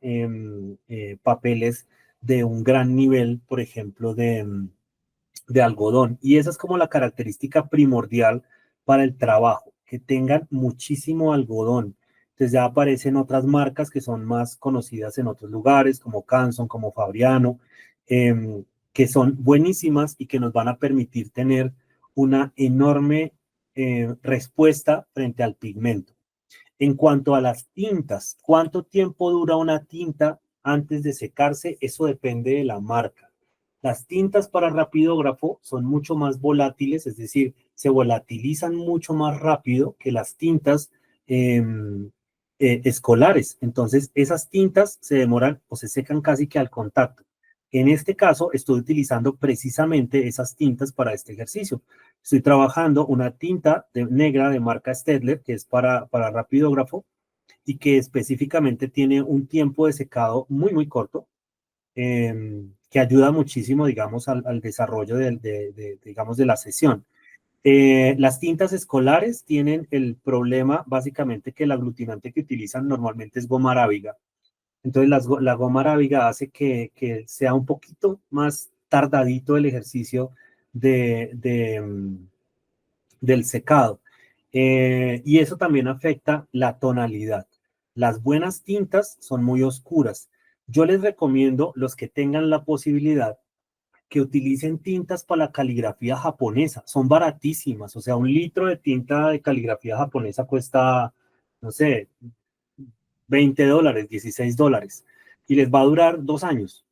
papeles de un gran nivel, por ejemplo, de algodón. Y esa es como la característica primordial para el trabajo, que tengan muchísimo algodón. Entonces ya aparecen otras marcas que son más conocidas en otros lugares, como Canson, como Fabriano, que son buenísimas y que nos van a permitir tener una enorme respuesta frente al pigmento. En cuanto a las tintas, ¿cuánto tiempo dura una tinta antes de secarse? Eso depende de la marca. Las tintas para rapidógrafo son mucho más volátiles, es decir, se volatilizan mucho más rápido que las tintas escolares. Entonces, esas tintas se demoran o se secan casi que al contacto. En este caso, estoy utilizando precisamente esas tintas para este ejercicio. Estoy trabajando una tinta negra de marca Staedtler, que es para rapidógrafo, y que específicamente tiene un tiempo de secado muy, muy corto, que ayuda muchísimo, digamos, al desarrollo digamos, de la sesión. Las tintas escolares tienen el problema, básicamente, que el aglutinante que utilizan normalmente es goma arábiga. Entonces, la goma arábiga hace que sea un poquito más tardadito el ejercicio del secado. Y eso también afecta la tonalidad. Las buenas tintas son muy oscuras. Yo les recomiendo, los que tengan la posibilidad, que utilicen tintas para la caligrafía japonesa. Son baratísimas. O sea, un litro de tinta de caligrafía japonesa cuesta, no sé, $20, $16. Y les va a durar 2 años.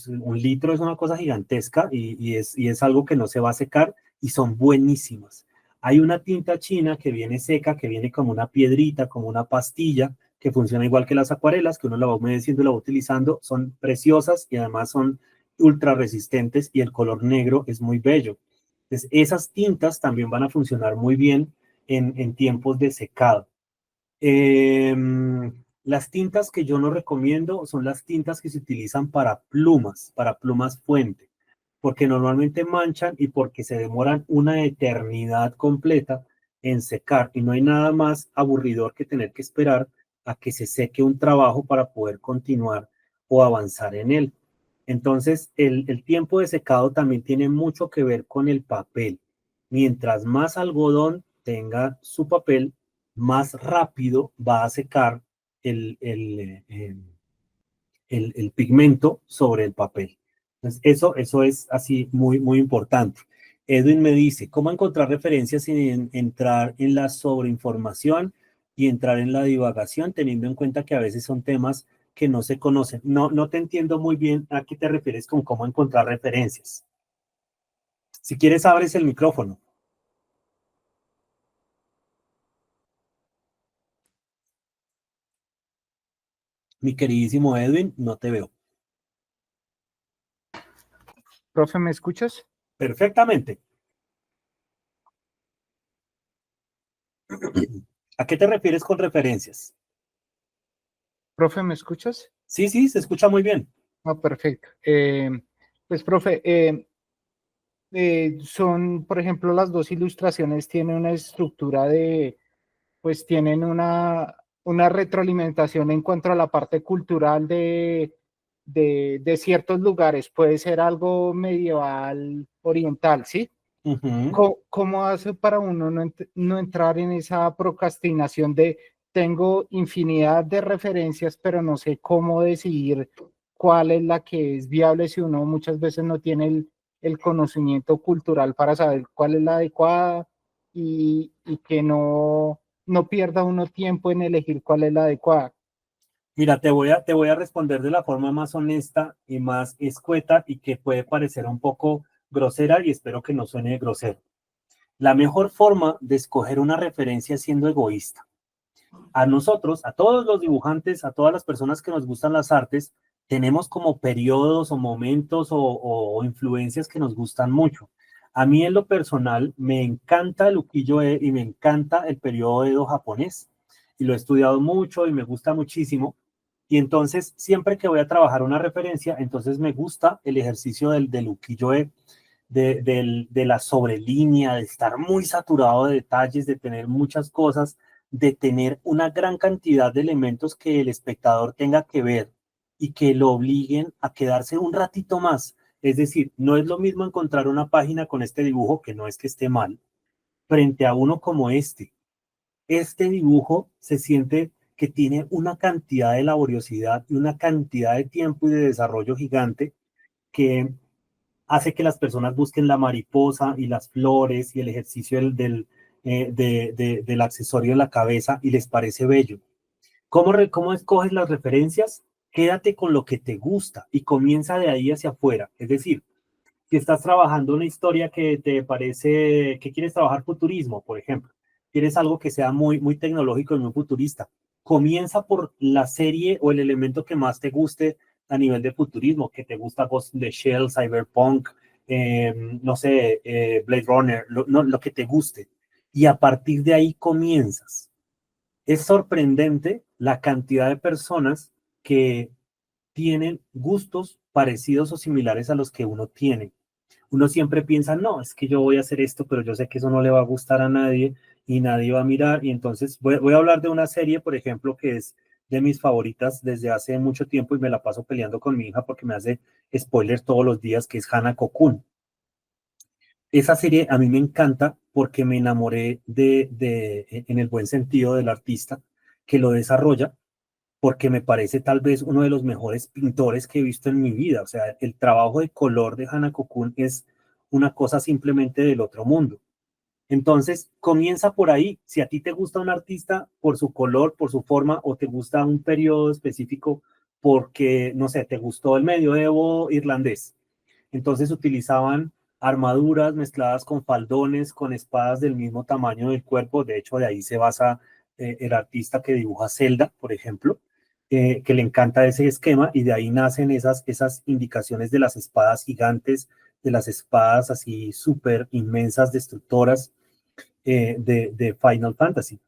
Un litro es una cosa gigantesca y es algo que no se va a secar y son buenísimas. Hay una tinta china que viene seca, que viene como una piedrita, como una pastilla, que funciona igual que las acuarelas, que uno la va humedeciendo y la va utilizando. Son preciosas y además son ultra resistentes y el color negro es muy bello. Entonces, esas tintas también van a funcionar muy bien en tiempos de secado. Las tintas que yo no recomiendo son las tintas que se utilizan para plumas fuente, porque normalmente manchan y porque se demoran una eternidad completa en secar y no hay nada más aburridor que tener que esperar a que se seque un trabajo para poder continuar o avanzar en él. Entonces, el tiempo de secado también tiene mucho que ver con el papel. Mientras más algodón tenga su papel, más rápido va a secar el pigmento sobre el papel. Entonces, eso es así muy, muy importante. Edwin me dice, ¿cómo encontrar referencias sin entrar en la sobreinformación y entrar en la divagación, teniendo en cuenta que a veces son temas que no se conocen? No te entiendo muy bien a qué te refieres con cómo encontrar referencias. Si quieres, abres el micrófono. Mi queridísimo Edwin, no te veo. Profe, ¿me escuchas? Perfectamente. ¿A qué te refieres con referencias? Profe, ¿me escuchas? Sí, se escucha muy bien. Ah, perfecto. Pues, profe, son, por ejemplo, las dos ilustraciones tienen una estructura pues tienen una retroalimentación en cuanto a la parte cultural de ciertos lugares. Puede ser algo medieval, oriental, ¿sí? ¿Cómo hace para uno no entrar en esa procrastinación de tengo infinidad de referencias, pero no sé cómo decidir cuál es la que es viable si uno muchas veces no tiene el conocimiento cultural para saber cuál es la adecuada y que no pierda uno tiempo en elegir cuál es la adecuada. Mira, te voy a responder de la forma más honesta y más escueta y que puede parecer un poco grosera y espero que no suene grosero. La mejor forma de escoger una referencia es siendo egoísta. A nosotros, a todos los dibujantes, a todas las personas que nos gustan las artes, tenemos como periodos o momentos o influencias que nos gustan mucho. A mí en lo personal me encanta el ukiyo-e y me encanta el periodo Edo japonés y lo he estudiado mucho y me gusta muchísimo. Y entonces siempre que voy a trabajar una referencia, entonces me gusta el ejercicio del ukiyo-e, de la sobrelínea, de estar muy saturado de detalles, de tener muchas cosas, de tener una gran cantidad de elementos que el espectador tenga que ver y que lo obliguen a quedarse un ratito más. Es decir, no es lo mismo encontrar una página con este dibujo, que no es que esté mal, frente a uno como este. Este dibujo se siente que tiene una cantidad de laboriosidad y una cantidad de tiempo y de desarrollo gigante que hace que las personas busquen la mariposa y las flores y el ejercicio del accesorio en la cabeza y les parece bello. ¿Cómo escoges las referencias? Quédate con lo que te gusta y comienza de ahí hacia afuera. Es decir, si estás trabajando una historia que te parece, que quieres trabajar futurismo, por ejemplo, quieres algo que sea muy, muy tecnológico y muy futurista, comienza por la serie o el elemento que más te guste a nivel de futurismo, que te gusta Ghost in the Shell, Cyberpunk, no sé, Blade Runner, lo que te guste. Y a partir de ahí comienzas. Es sorprendente la cantidad de personas que tienen gustos parecidos o similares a los que uno tiene. Uno siempre piensa, no, es que yo voy a hacer esto, pero yo sé que eso no le va a gustar a nadie y nadie va a mirar. Y entonces voy a hablar de una serie, por ejemplo, que es de mis favoritas desde hace mucho tiempo y me la paso peleando con mi hija porque me hace spoilers todos los días, que es Hanako-kun. Esa serie a mí me encanta porque me enamoré en el buen sentido del artista que lo desarrolla, porque me parece tal vez uno de los mejores pintores que he visto en mi vida. O sea, el trabajo de color de Hanako-kun es una cosa simplemente del otro mundo. Entonces, comienza por ahí. Si a ti te gusta un artista por su color, por su forma, o te gusta un periodo específico porque, no sé, te gustó el medioevo irlandés, entonces utilizaban armaduras mezcladas con faldones, con espadas del mismo tamaño del cuerpo. De hecho, de ahí se basa el artista que dibuja Zelda, por ejemplo, que le encanta ese esquema y de ahí nacen esas indicaciones de las espadas gigantes, de las espadas así súper inmensas, destructoras de Final Fantasy.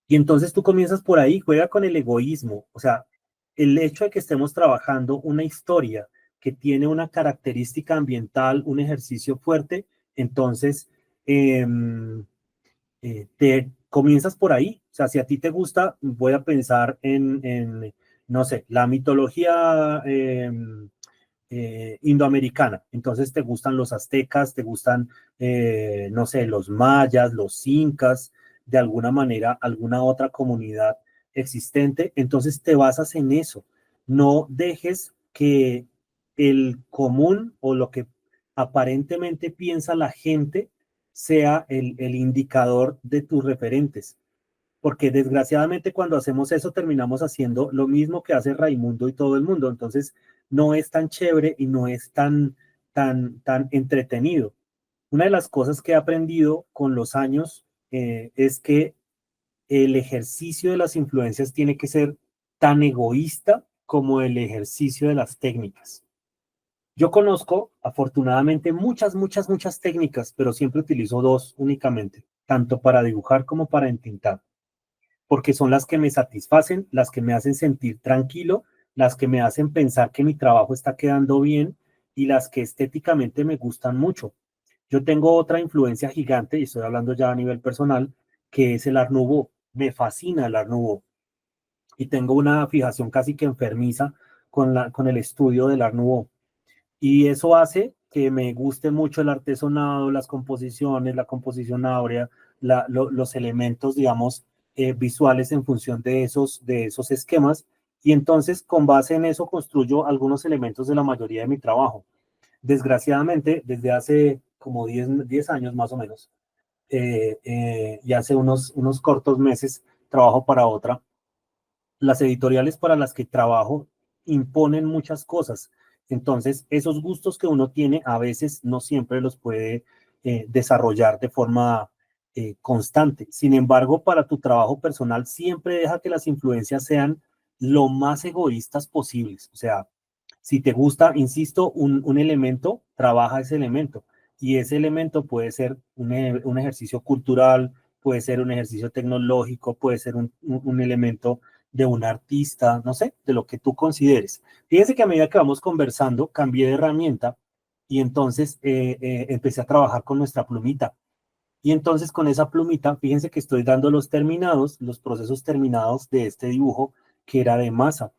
Y entonces tú comienzas por ahí, juega con el egoísmo, o sea, el hecho de que estemos trabajando una historia que tiene una característica ambiental, un ejercicio fuerte, entonces te comienzas por ahí. O sea, si a ti te gusta, voy a pensar no sé, la mitología indoamericana. Entonces te gustan los aztecas, te gustan, no sé, los mayas, los incas, de alguna manera, alguna otra comunidad existente. Entonces te basas en eso. No dejes que el común o lo que aparentemente piensa la gente sea el indicador de tus referentes. Porque desgraciadamente cuando hacemos eso terminamos haciendo lo mismo que hace Raimundo y todo el mundo. Entonces no es tan chévere y no es tan entretenido. Una de las cosas que he aprendido con los años es que el ejercicio de las influencias tiene que ser tan egoísta como el ejercicio de las técnicas. Yo conozco afortunadamente muchas técnicas, pero siempre utilizo dos únicamente, tanto para dibujar como para entintar, porque son las que me satisfacen, las que me hacen sentir tranquilo, las que me hacen pensar que mi trabajo está quedando bien y las que estéticamente me gustan mucho. Yo tengo otra influencia gigante, y estoy hablando ya a nivel personal, que es el Art Nouveau. Me fascina el Art Nouveau y tengo una fijación casi que enfermiza con el estudio del Art Nouveau. Y eso hace que me guste mucho el artesonado, las composiciones, la composición áurea, los elementos, digamos, visuales en función de esos esquemas. Y entonces, con base en eso, construyo algunos elementos de la mayoría de mi trabajo. Desgraciadamente, desde hace como 10 años más o menos, y hace unos cortos meses, trabajo para otra. Las editoriales para las que trabajo imponen muchas cosas. Entonces, esos gustos que uno tiene a veces no siempre los puede desarrollar de forma constante. Sin embargo, para tu trabajo personal, siempre deja que las influencias sean lo más egoístas posibles. O sea, si te gusta, insisto, un elemento, trabaja ese elemento. Y ese elemento puede ser un ejercicio cultural, puede ser un ejercicio tecnológico, puede ser un elemento de un artista, no sé, de lo que tú consideres. Fíjense que a medida que vamos conversando, cambié de herramienta y entonces empecé a trabajar con nuestra plumita. Y entonces con esa plumita, fíjense que estoy dando los terminados, los procesos terminados de este dibujo que era de masa.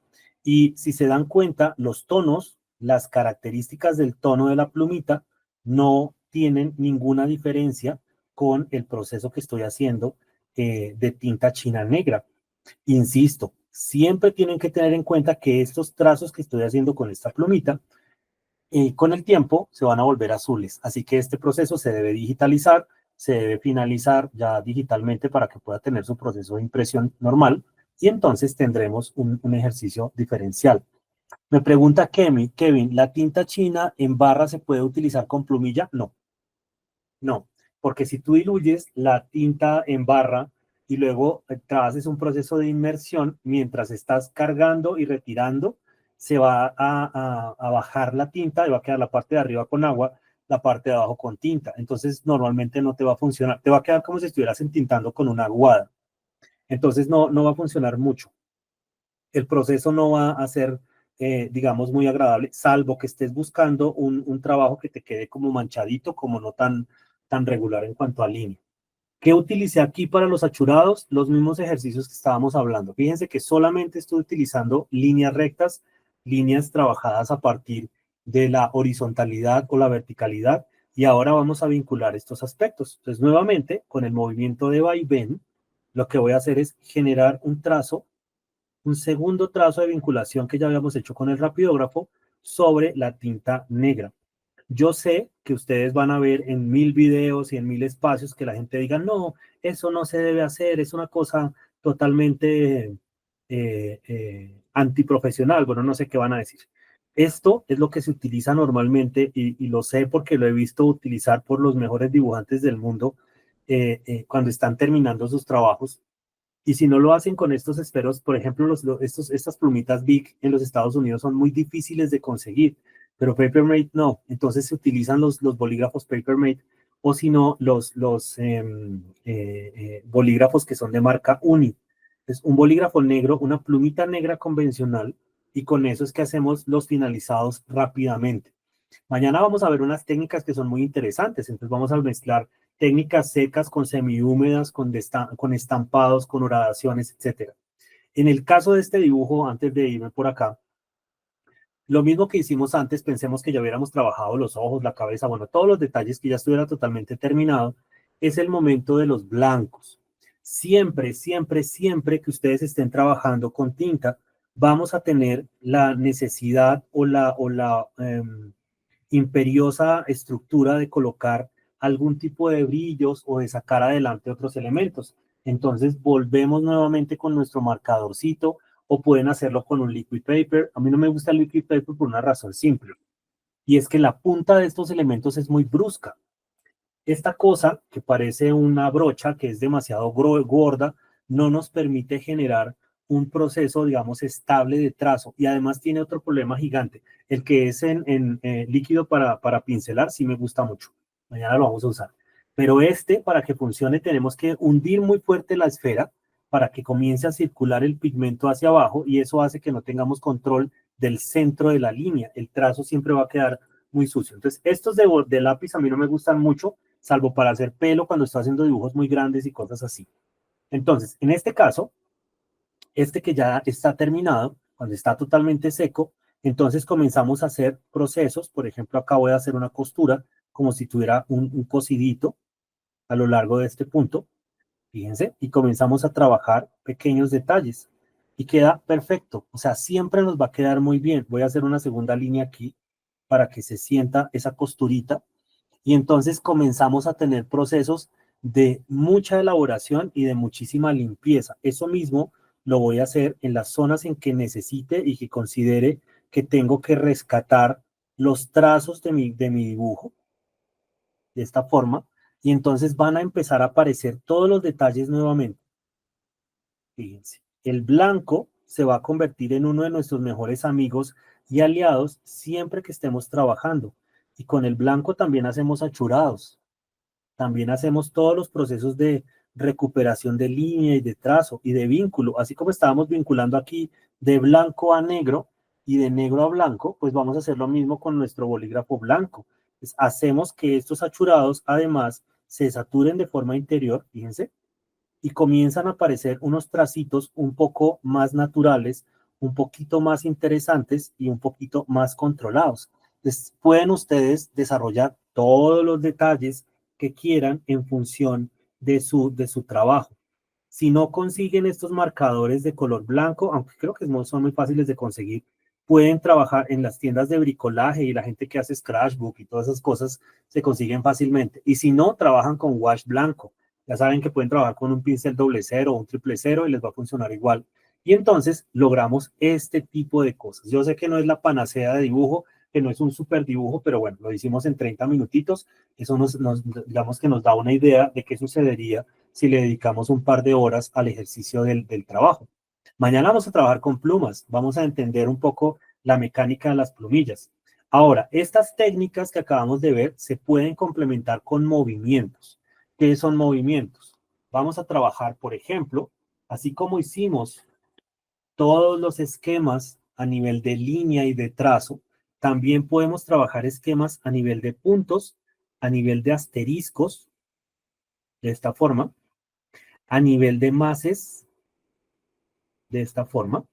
Y si se dan cuenta, los tonos, las características del tono de la plumita no tienen ninguna diferencia con el proceso que estoy haciendo de tinta china negra. Insisto, siempre tienen que tener en cuenta que estos trazos que estoy haciendo con esta plumita, con el tiempo se van a volver azules. Así que este proceso se debe digitalizar, se debe finalizar ya digitalmente para que pueda tener su proceso de impresión normal y entonces tendremos un ejercicio diferencial. Me pregunta Kevin, ¿la tinta china en barra se puede utilizar con plumilla? No. No, porque si tú diluyes la tinta en barra y luego haces un proceso de inmersión, mientras estás cargando y retirando, se va a bajar la tinta y va a quedar la parte de arriba con agua, la parte de abajo con tinta. Entonces, normalmente no te va a funcionar. Te va a quedar como si estuvieras entintando con una aguada. Entonces, no va a funcionar mucho. El proceso no va a ser, digamos, muy agradable, salvo que estés buscando un trabajo que te quede como manchadito, como no tan regular en cuanto a línea. ¿Qué utilicé aquí para los achurados? Los mismos ejercicios que estábamos hablando. Fíjense que solamente estoy utilizando líneas rectas, líneas trabajadas a partir de la horizontalidad o la verticalidad, y ahora vamos a vincular estos aspectos. Entonces, nuevamente, con el movimiento de vaivén, lo que voy a hacer es generar un trazo, un segundo trazo de vinculación que ya habíamos hecho con el rapidógrafo sobre la tinta negra. Yo sé que ustedes van a ver en 1000 videos y en 1000 espacios que la gente diga, no, eso no se debe hacer, es una cosa totalmente antiprofesional. Bueno, no sé qué van a decir. Esto es lo que se utiliza normalmente y lo sé porque lo he visto utilizar por los mejores dibujantes del mundo cuando están terminando sus trabajos. Y si no lo hacen con estos esferos, por ejemplo, estas plumitas Bic en los Estados Unidos son muy difíciles de conseguir, pero Papermate no. Entonces se utilizan los bolígrafos Papermate o si no, los bolígrafos que son de marca Uni. Es un bolígrafo negro, una plumita negra convencional, y con eso es que hacemos los finalizados rápidamente. Mañana vamos a ver unas técnicas que son muy interesantes, entonces vamos a mezclar técnicas secas con semihúmedas, con estampados, con horadaciones, etc. En el caso de este dibujo, antes de irme por acá, lo mismo que hicimos antes, pensemos que ya hubiéramos trabajado los ojos, la cabeza, bueno, todos los detalles que ya estuviera totalmente terminado, es el momento de los blancos. Siempre, siempre, siempre que ustedes estén trabajando con tinta, vamos a tener la necesidad o la imperiosa estructura de colocar algún tipo de brillos o de sacar adelante otros elementos. Entonces volvemos nuevamente con nuestro marcadorcito o pueden hacerlo con un liquid paper. A mí no me gusta el liquid paper por una razón simple y es que la punta de estos elementos es muy brusca. Esta cosa que parece una brocha que es demasiado gorda no nos permite generar un proceso, digamos, estable de trazo y además tiene otro problema gigante. El que es en líquido para pincelar sí me gusta mucho. Mañana lo vamos a usar. Pero para que funcione, tenemos que hundir muy fuerte la esfera para que comience a circular el pigmento hacia abajo y eso hace que no tengamos control del centro de la línea. El trazo siempre va a quedar muy sucio. Entonces, estos de lápiz a mí no me gustan mucho, salvo para hacer pelo cuando estoy haciendo dibujos muy grandes y cosas así. Entonces, en este caso, este que ya está terminado, cuando está totalmente seco, entonces comenzamos a hacer procesos. Por ejemplo, acá voy a hacer una costura como si tuviera un cosidito a lo largo de este punto, fíjense, y comenzamos a trabajar pequeños detalles. y queda perfecto. O sea, siempre nos va a quedar muy bien. Voy a hacer una segunda línea aquí para que se sienta esa costurita. Y entonces comenzamos a tener procesos de mucha elaboración y de muchísima limpieza. Eso mismo lo voy a hacer en las zonas en que necesite y que considere que tengo que rescatar los trazos de mi dibujo de esta forma. Y entonces van a empezar a aparecer todos los detalles nuevamente. Fíjense, el blanco se va a convertir en uno de nuestros mejores amigos y aliados siempre que estemos trabajando. Y con el blanco también hacemos achurados. También hacemos todos los procesos de recuperación de línea y de trazo y de vínculo. Así como estábamos vinculando aquí de blanco a negro y de negro a blanco, pues vamos a hacer lo mismo con nuestro bolígrafo blanco. Pues hacemos que estos achurados además se saturen de forma interior, fíjense, y comienzan a aparecer unos tracitos un poco más naturales, un poquito más interesantes y un poquito más controlados. Entonces, pueden ustedes desarrollar todos los detalles que quieran en función de su trabajo. Si no consiguen estos marcadores de color blanco, aunque creo que no son muy fáciles de conseguir, pueden trabajar en las tiendas de bricolaje y la gente que hace scratchbook y todas esas cosas se consiguen fácilmente. Y si no, trabajan con wash blanco. Ya saben que pueden trabajar con un pincel 00 o un 000 y les va a funcionar igual. Y entonces logramos este tipo de cosas. Yo sé que no es la panacea de dibujo, que no es un super dibujo, pero bueno, lo hicimos en 30 minutitos. Eso digamos que nos da una idea de qué sucedería si le dedicamos un par de horas al ejercicio del trabajo. Mañana vamos a trabajar con plumas, vamos a entender un poco la mecánica de las plumillas. Ahora, estas técnicas que acabamos de ver se pueden complementar con movimientos. ¿Qué son movimientos? Vamos a trabajar, por ejemplo, así como hicimos todos los esquemas a nivel de línea y de trazo, también podemos trabajar esquemas a nivel de puntos, a nivel de asteriscos, de esta forma, a nivel de mases, de esta forma,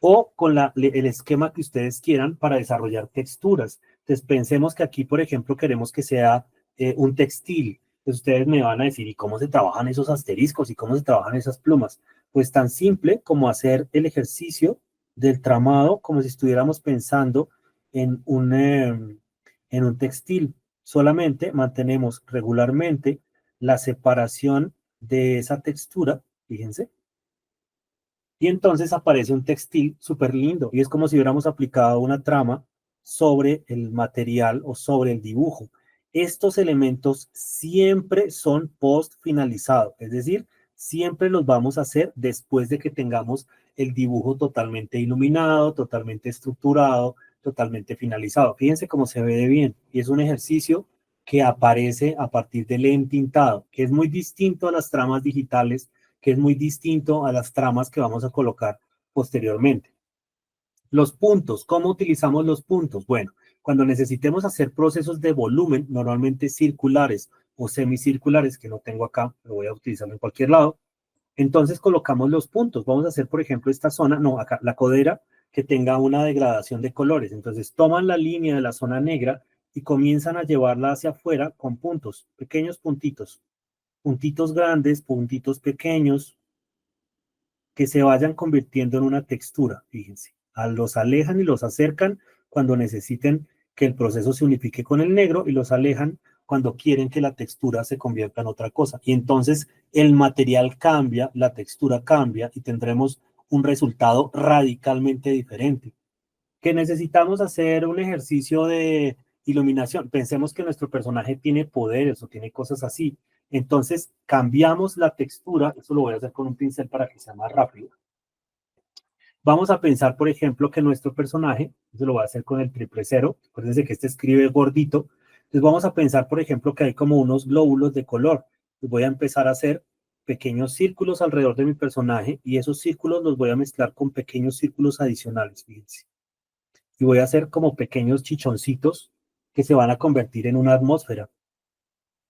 o con el esquema que ustedes quieran para desarrollar texturas. Entonces, pensemos que aquí, por ejemplo, queremos que sea un textil. Entonces, ustedes me van a decir, ¿y cómo se trabajan esos asteriscos? ¿Y cómo se trabajan esas plumas? Pues tan simple como hacer el ejercicio del tramado como si estuviéramos pensando en un textil. Solamente mantenemos regularmente la separación de esa textura, fíjense, y entonces aparece un textil súper lindo y es como si hubiéramos aplicado una trama sobre el material o sobre el dibujo. Estos elementos siempre son post finalizado, es decir, siempre los vamos a hacer después de que tengamos el dibujo totalmente iluminado, totalmente estructurado, totalmente finalizado. Fíjense cómo se ve de bien y es un ejercicio que aparece a partir del entintado, que es muy distinto a las tramas digitales, que es muy distinto a las tramas que vamos a colocar posteriormente. Los puntos, ¿cómo utilizamos los puntos? Bueno, cuando necesitemos hacer procesos de volumen, normalmente circulares o semicirculares, que no tengo acá, pero voy a utilizarlo en cualquier lado, entonces colocamos los puntos. Vamos a hacer, por ejemplo, esta zona, no, acá, la codera, que tenga una degradación de colores. Entonces toman la línea de la zona negra y comienzan a llevarla hacia afuera con puntos, pequeños puntitos, puntitos grandes, puntitos pequeños, que se vayan convirtiendo en una textura, fíjense. Los alejan y los acercan cuando necesiten que el proceso se unifique con el negro y los alejan cuando quieren que la textura se convierta en otra cosa. Y entonces el material cambia, la textura cambia y tendremos un resultado radicalmente diferente. Que necesitamos hacer un ejercicio de iluminación. Pensemos que nuestro personaje tiene poderes o tiene cosas así. Entonces cambiamos la textura. Eso lo voy a hacer con un pincel para que sea más rápido. Vamos a pensar, por ejemplo, que nuestro personaje, eso lo voy a hacer con el 000. Acuérdense que este escribe gordito. Entonces vamos a pensar, por ejemplo, que hay como unos glóbulos de color. Pues voy a empezar a hacer pequeños círculos alrededor de mi personaje y esos círculos los voy a mezclar con pequeños círculos adicionales, fíjense. Y voy a hacer como pequeños chichoncitos que se van a convertir en una atmósfera.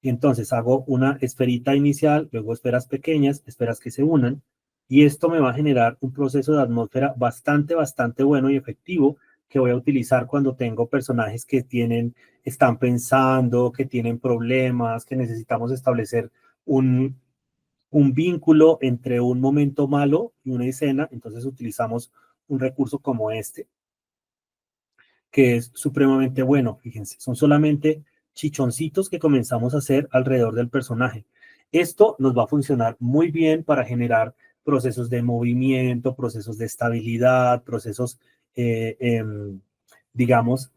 Y entonces hago una esferita inicial, luego esferas pequeñas, esferas que se unan, y esto me va a generar un proceso de atmósfera bastante bueno y efectivo que voy a utilizar cuando tengo personajes que están pensando, que tienen problemas, que necesitamos establecer un vínculo entre un momento malo y una escena, entonces utilizamos un recurso como este, que es supremamente bueno. Fíjense, son solamente chichoncitos que comenzamos a hacer alrededor del personaje. Esto nos va a funcionar muy bien para generar procesos de movimiento, procesos de estabilidad, procesos, digamos,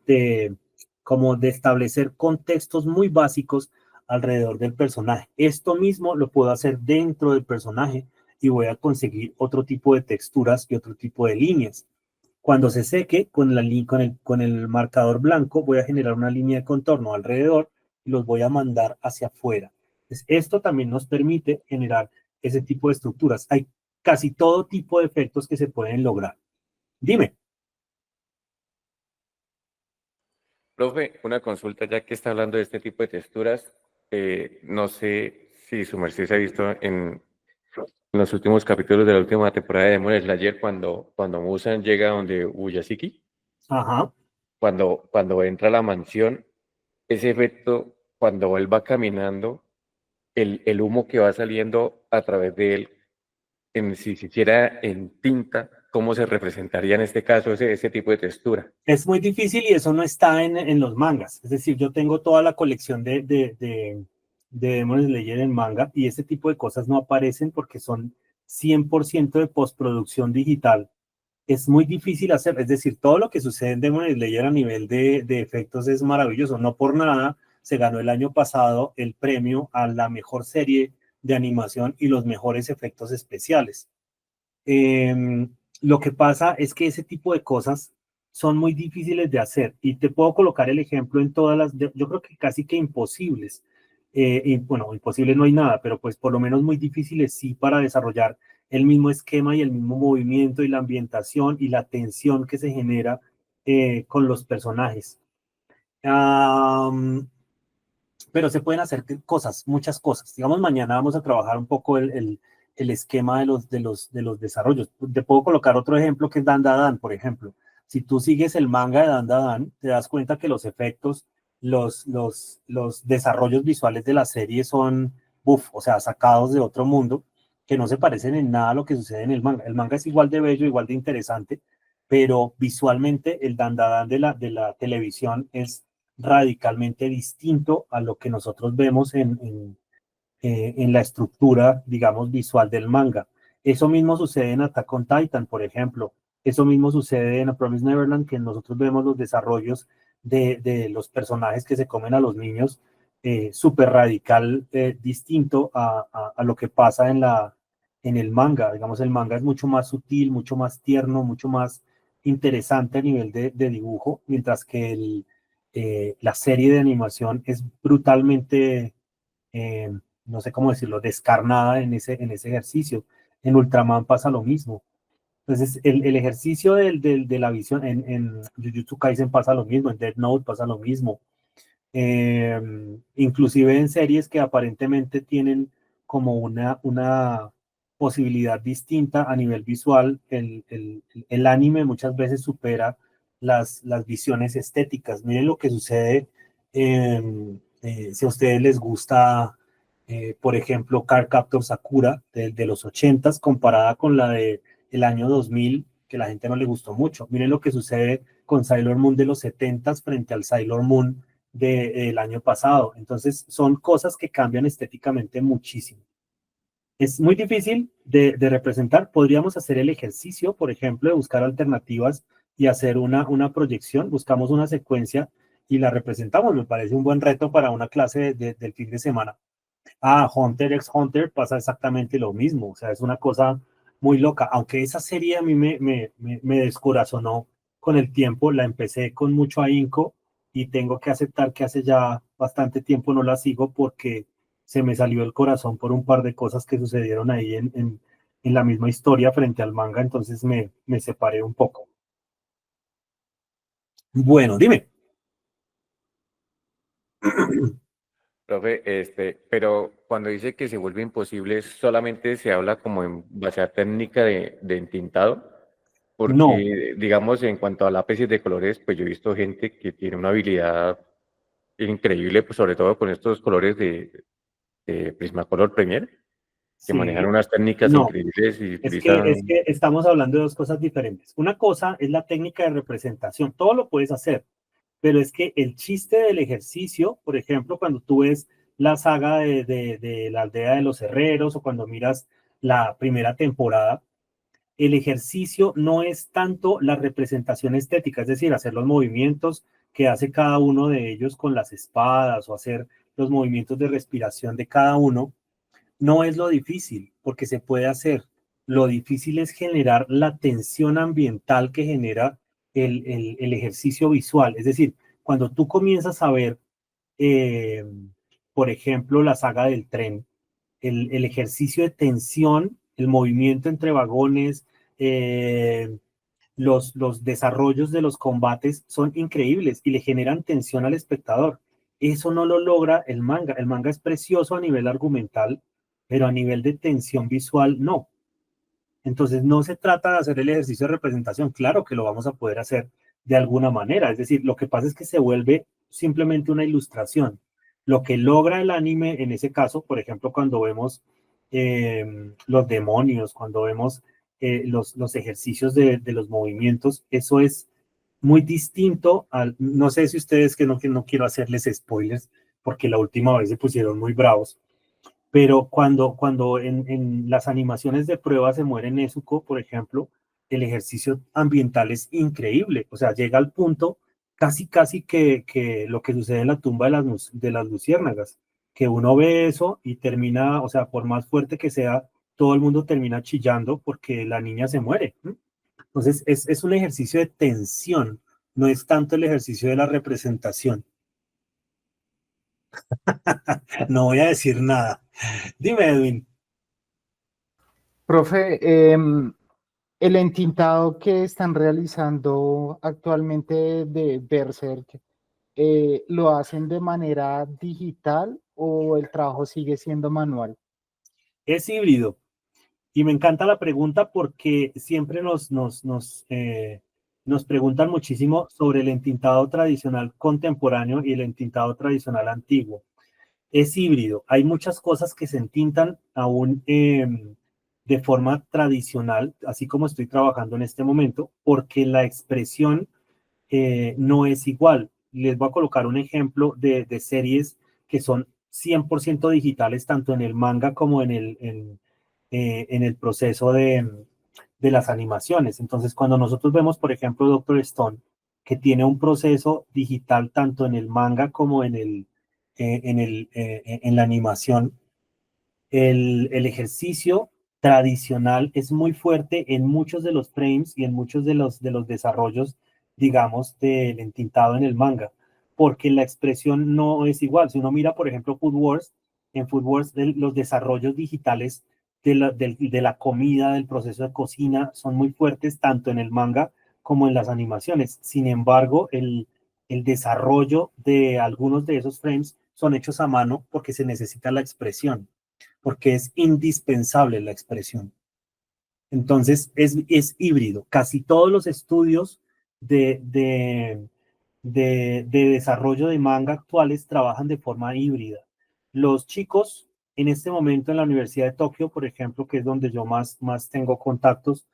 como de establecer contextos muy básicos alrededor del personaje. Esto mismo lo puedo hacer dentro del personaje y voy a conseguir otro tipo de texturas y otro tipo de líneas. Cuando se seque, con el marcador blanco, voy a generar una línea de contorno alrededor y los voy a mandar hacia afuera. Entonces, esto también nos permite generar ese tipo de estructuras. Hay casi todo tipo de efectos que se pueden lograr. Dime. Profe, una consulta ya que está hablando de este tipo de texturas. No sé si su merced se ha visto en los últimos capítulos de la última temporada de Demon Slayer cuando Musan llega donde Uyashiki, Ajá. cuando entra a la mansión, ese efecto, cuando él va caminando, el humo que va saliendo a través de él, si se hiciera en tinta, ¿cómo se representaría en este caso ese tipo de textura? Es muy difícil y eso no está en los mangas. Es decir, yo tengo toda la colección de Demon Slayer en manga y ese tipo de cosas no aparecen porque son 100% de postproducción digital. Es muy difícil hacer, es decir, todo lo que sucede en Demon Slayer a nivel de efectos es maravilloso. No por nada se ganó el año pasado el premio a la mejor serie de animación y los mejores efectos especiales. Eh, lo que pasa es que ese tipo de cosas son muy difíciles de hacer y te puedo colocar el ejemplo en todas yo creo que casi que imposibles. Y bueno, imposibles no hay nada, pero pues por lo menos muy difíciles sí para desarrollar el mismo esquema y el mismo movimiento y la ambientación y la tensión que se genera con los personajes. Pero se pueden hacer cosas, muchas cosas. Digamos, mañana vamos a trabajar un poco el esquema de los desarrollos. Te puedo colocar otro ejemplo que es Dandadan, por ejemplo. Si tú sigues el manga de Dandadan, te das cuenta que los efectos, los desarrollos visuales de la serie son, o sea, sacados de otro mundo, que no se parecen en nada a lo que sucede en el manga. El manga es igual de bello, igual de interesante, pero visualmente el Dandadan de la televisión es radicalmente distinto a lo que nosotros vemos en la estructura, digamos, visual del manga. Eso mismo sucede en Attack on Titan, por ejemplo. Eso mismo sucede en A Promised Neverland, que nosotros vemos los desarrollos de los personajes que se comen a los niños, súper radical, distinto a lo que pasa en el manga. Digamos, el manga es mucho más sutil, mucho más tierno, mucho más interesante a nivel de dibujo, mientras que la serie de animación es brutalmente, eh, no sé cómo decirlo, descarnada en ese ejercicio. En Ultraman pasa lo mismo. Entonces, el ejercicio de la visión en Jujutsu Kaisen pasa lo mismo, en Death Note pasa lo mismo. Inclusive en series que aparentemente tienen como una posibilidad distinta a nivel visual, el anime muchas veces supera las visiones estéticas. Miren lo que sucede si a ustedes les gusta, por ejemplo, Cardcaptor Sakura de los 80s comparada con la del año 2000, que la gente no le gustó mucho. Miren lo que sucede con Sailor Moon de los 70s frente al Sailor Moon del año pasado. Entonces, son cosas que cambian estéticamente muchísimo. Es muy difícil de representar. Podríamos hacer el ejercicio, por ejemplo, de buscar alternativas y hacer una proyección. Buscamos una secuencia y la representamos. Me parece un buen reto para una clase del fin de semana. Hunter x Hunter pasa exactamente lo mismo. O sea, es una cosa muy loca. Aunque esa serie a mí me descorazonó con el tiempo. La empecé con mucho ahínco y tengo que aceptar que hace ya bastante tiempo no la sigo porque se me salió el corazón por un par de cosas que sucedieron ahí en la misma historia frente al manga. Entonces me separé un poco. Bueno, dime. Profe, pero cuando dice que se vuelve imposible, solamente se habla como en base a técnica de entintado, No, porque digamos en cuanto a lápices de colores, pues yo he visto gente que tiene una habilidad increíble, pues sobre todo con estos colores de Prismacolor Premier, que manejan Sí, unas técnicas no, increíbles y es utilizan, que estamos hablando de dos cosas diferentes. Una cosa es la técnica de representación, todo lo puedes hacer, pero es que el chiste del ejercicio, por ejemplo, cuando tú ves la saga de la aldea de los herreros o cuando miras la primera temporada, el ejercicio no es tanto la representación estética, es decir, hacer los movimientos que hace cada uno de ellos con las espadas o hacer los movimientos de respiración de cada uno, no es lo difícil, porque se puede hacer. Lo difícil es generar la tensión ambiental que genera el ejercicio visual. Es decir, cuando tú comienzas a ver, eh, por ejemplo, la saga del tren, el ejercicio de tensión, el movimiento entre vagones, los desarrollos de los combates son increíbles y le generan tensión al espectador. Eso no lo logra el manga. El manga es precioso a nivel argumental, pero a nivel de tensión visual no. Entonces no se trata de hacer el ejercicio de representación, claro que lo vamos a poder hacer de alguna manera, es decir, lo que pasa es que se vuelve simplemente una ilustración. Lo que logra el anime en ese caso, por ejemplo, cuando vemos los demonios, cuando vemos los ejercicios de los movimientos, eso es muy distinto al, no sé si ustedes que no quiero hacerles spoilers, porque la última vez se pusieron muy bravos, pero cuando en las animaciones de prueba se muere Nezuko, por ejemplo, el ejercicio ambiental es increíble. O sea, llega al punto casi que lo que sucede en la tumba de las luciérnagas, que uno ve eso y termina, o sea, por más fuerte que sea, todo el mundo termina chillando porque la niña se muere. ¿No? Entonces, es un ejercicio de tensión, no es tanto el ejercicio de la representación. No voy a decir nada. Dime, Edwin. Profe, el entintado que están realizando actualmente de Berserk, ¿lo hacen de manera digital o el trabajo sigue siendo manual? Es híbrido. Y me encanta la pregunta porque siempre nos preguntan muchísimo sobre el entintado tradicional contemporáneo y el entintado tradicional antiguo. Es híbrido. Hay muchas cosas que se entintan aún de forma tradicional, así como estoy trabajando en este momento, porque la expresión no es igual. Les voy a colocar un ejemplo de series que son 100% digitales, tanto en el manga como en el proceso de las animaciones. Entonces, cuando nosotros vemos, por ejemplo, Doctor Stone, que tiene un proceso digital tanto en el manga como en la animación, el ejercicio tradicional es muy fuerte en muchos de los frames y en muchos de los desarrollos, digamos, del entintado en el manga, porque la expresión no es igual. Si uno mira, por ejemplo, Food Wars, en Food Wars los desarrollos digitales de la comida, del proceso de cocina, son muy fuertes tanto en el manga como en las animaciones. Sin embargo, el desarrollo de algunos de esos frames son hechos a mano porque se necesita la expresión porque es indispensable la expresión. Entonces, es híbrido. Casi todos los estudios de, de, de desarrollo de manga actuales trabajan de forma híbrida. Los chicos, en este momento en la Universidad de Tokio, por ejemplo, que es donde yo más tengo contactos,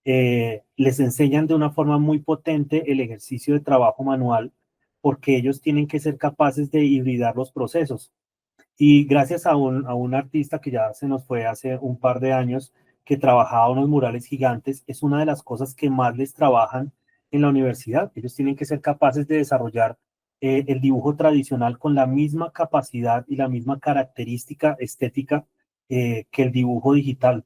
les enseñan de una forma muy potente el ejercicio de trabajo manual, porque ellos tienen que ser capaces de hibridar los procesos. Y gracias a un artista que ya se nos fue hace un par de años, que trabajaba unos murales gigantes, es una de las cosas que más les trabajan en la universidad. Ellos tienen que ser capaces de desarrollar el dibujo tradicional con la misma capacidad y la misma característica estética que el dibujo digital.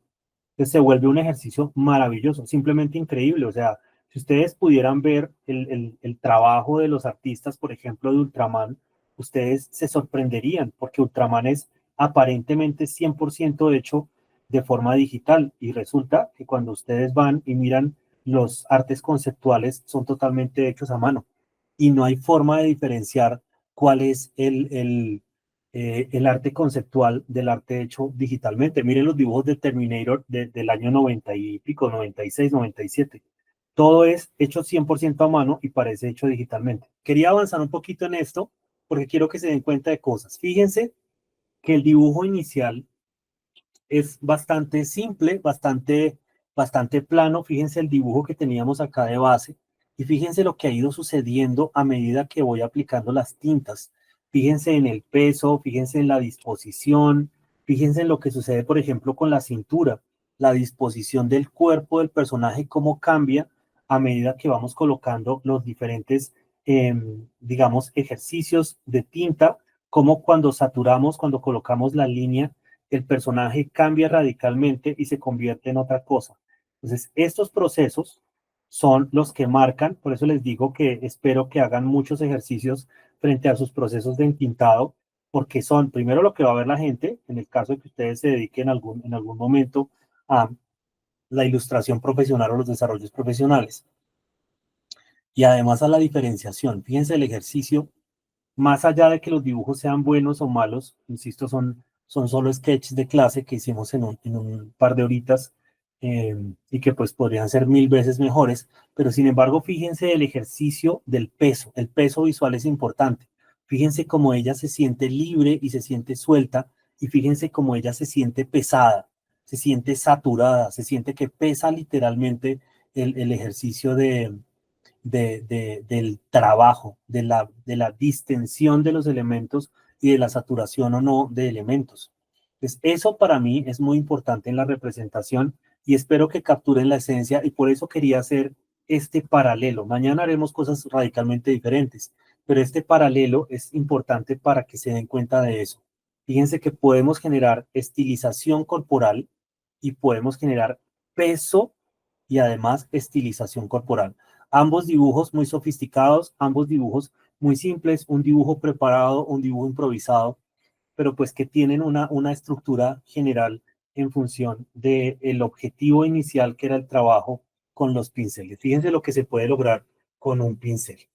Entonces se vuelve un ejercicio maravilloso, simplemente increíble. O sea, si ustedes pudieran ver el trabajo de los artistas, por ejemplo, de Ultraman, ustedes se sorprenderían porque Ultraman es aparentemente 100% hecho de forma digital y resulta que cuando ustedes van y miran los artes conceptuales son totalmente hechos a mano y no hay forma de diferenciar cuál es el arte conceptual del arte hecho digitalmente. Miren los dibujos de Terminator del año 90 y pico, 96, 97. Todo es hecho 100% a mano y parece hecho digitalmente. Quería avanzar un poquito en esto porque quiero que se den cuenta de cosas. Fíjense que el dibujo inicial es bastante simple, bastante plano. Fíjense el dibujo que teníamos acá de base y fíjense lo que ha ido sucediendo a medida que voy aplicando las tintas. Fíjense en el peso, fíjense en la disposición, fíjense en lo que sucede, por ejemplo, con la cintura, la disposición del cuerpo del personaje, cómo cambia a medida que vamos colocando los diferentes, digamos, ejercicios de tinta, como cuando saturamos, cuando colocamos la línea, el personaje cambia radicalmente y se convierte en otra cosa. Entonces, estos procesos son los que marcan, por eso les digo que espero que hagan muchos ejercicios frente a sus procesos de entintado, porque son primero lo que va a ver la gente, en el caso de que ustedes se dediquen en algún momento a la ilustración profesional o los desarrollos profesionales. Y además a la diferenciación. Fíjense el ejercicio, más allá de que los dibujos sean buenos o malos, insisto, son solo sketches de clase que hicimos en un par de horitas y que pues podrían ser 1000 veces mejores, pero sin embargo, fíjense el ejercicio del peso. El peso visual es importante. Fíjense cómo ella se siente libre y se siente suelta, y fíjense cómo ella se siente pesada, se siente saturada, se siente que pesa literalmente el ejercicio del trabajo, de la distensión de los elementos y de la saturación o no de elementos. Entonces, eso para mí es muy importante en la representación y espero que capturen la esencia, y por eso quería hacer este paralelo. Mañana haremos cosas radicalmente diferentes, pero este paralelo es importante para que se den cuenta de eso. Fíjense que podemos generar estilización corporal y podemos generar peso y además estilización corporal. Ambos dibujos muy sofisticados, ambos dibujos muy simples, un dibujo preparado, un dibujo improvisado, pero pues que tienen una estructura general en función del objetivo inicial, que era el trabajo con los pinceles. Fíjense lo que se puede lograr con un pincel.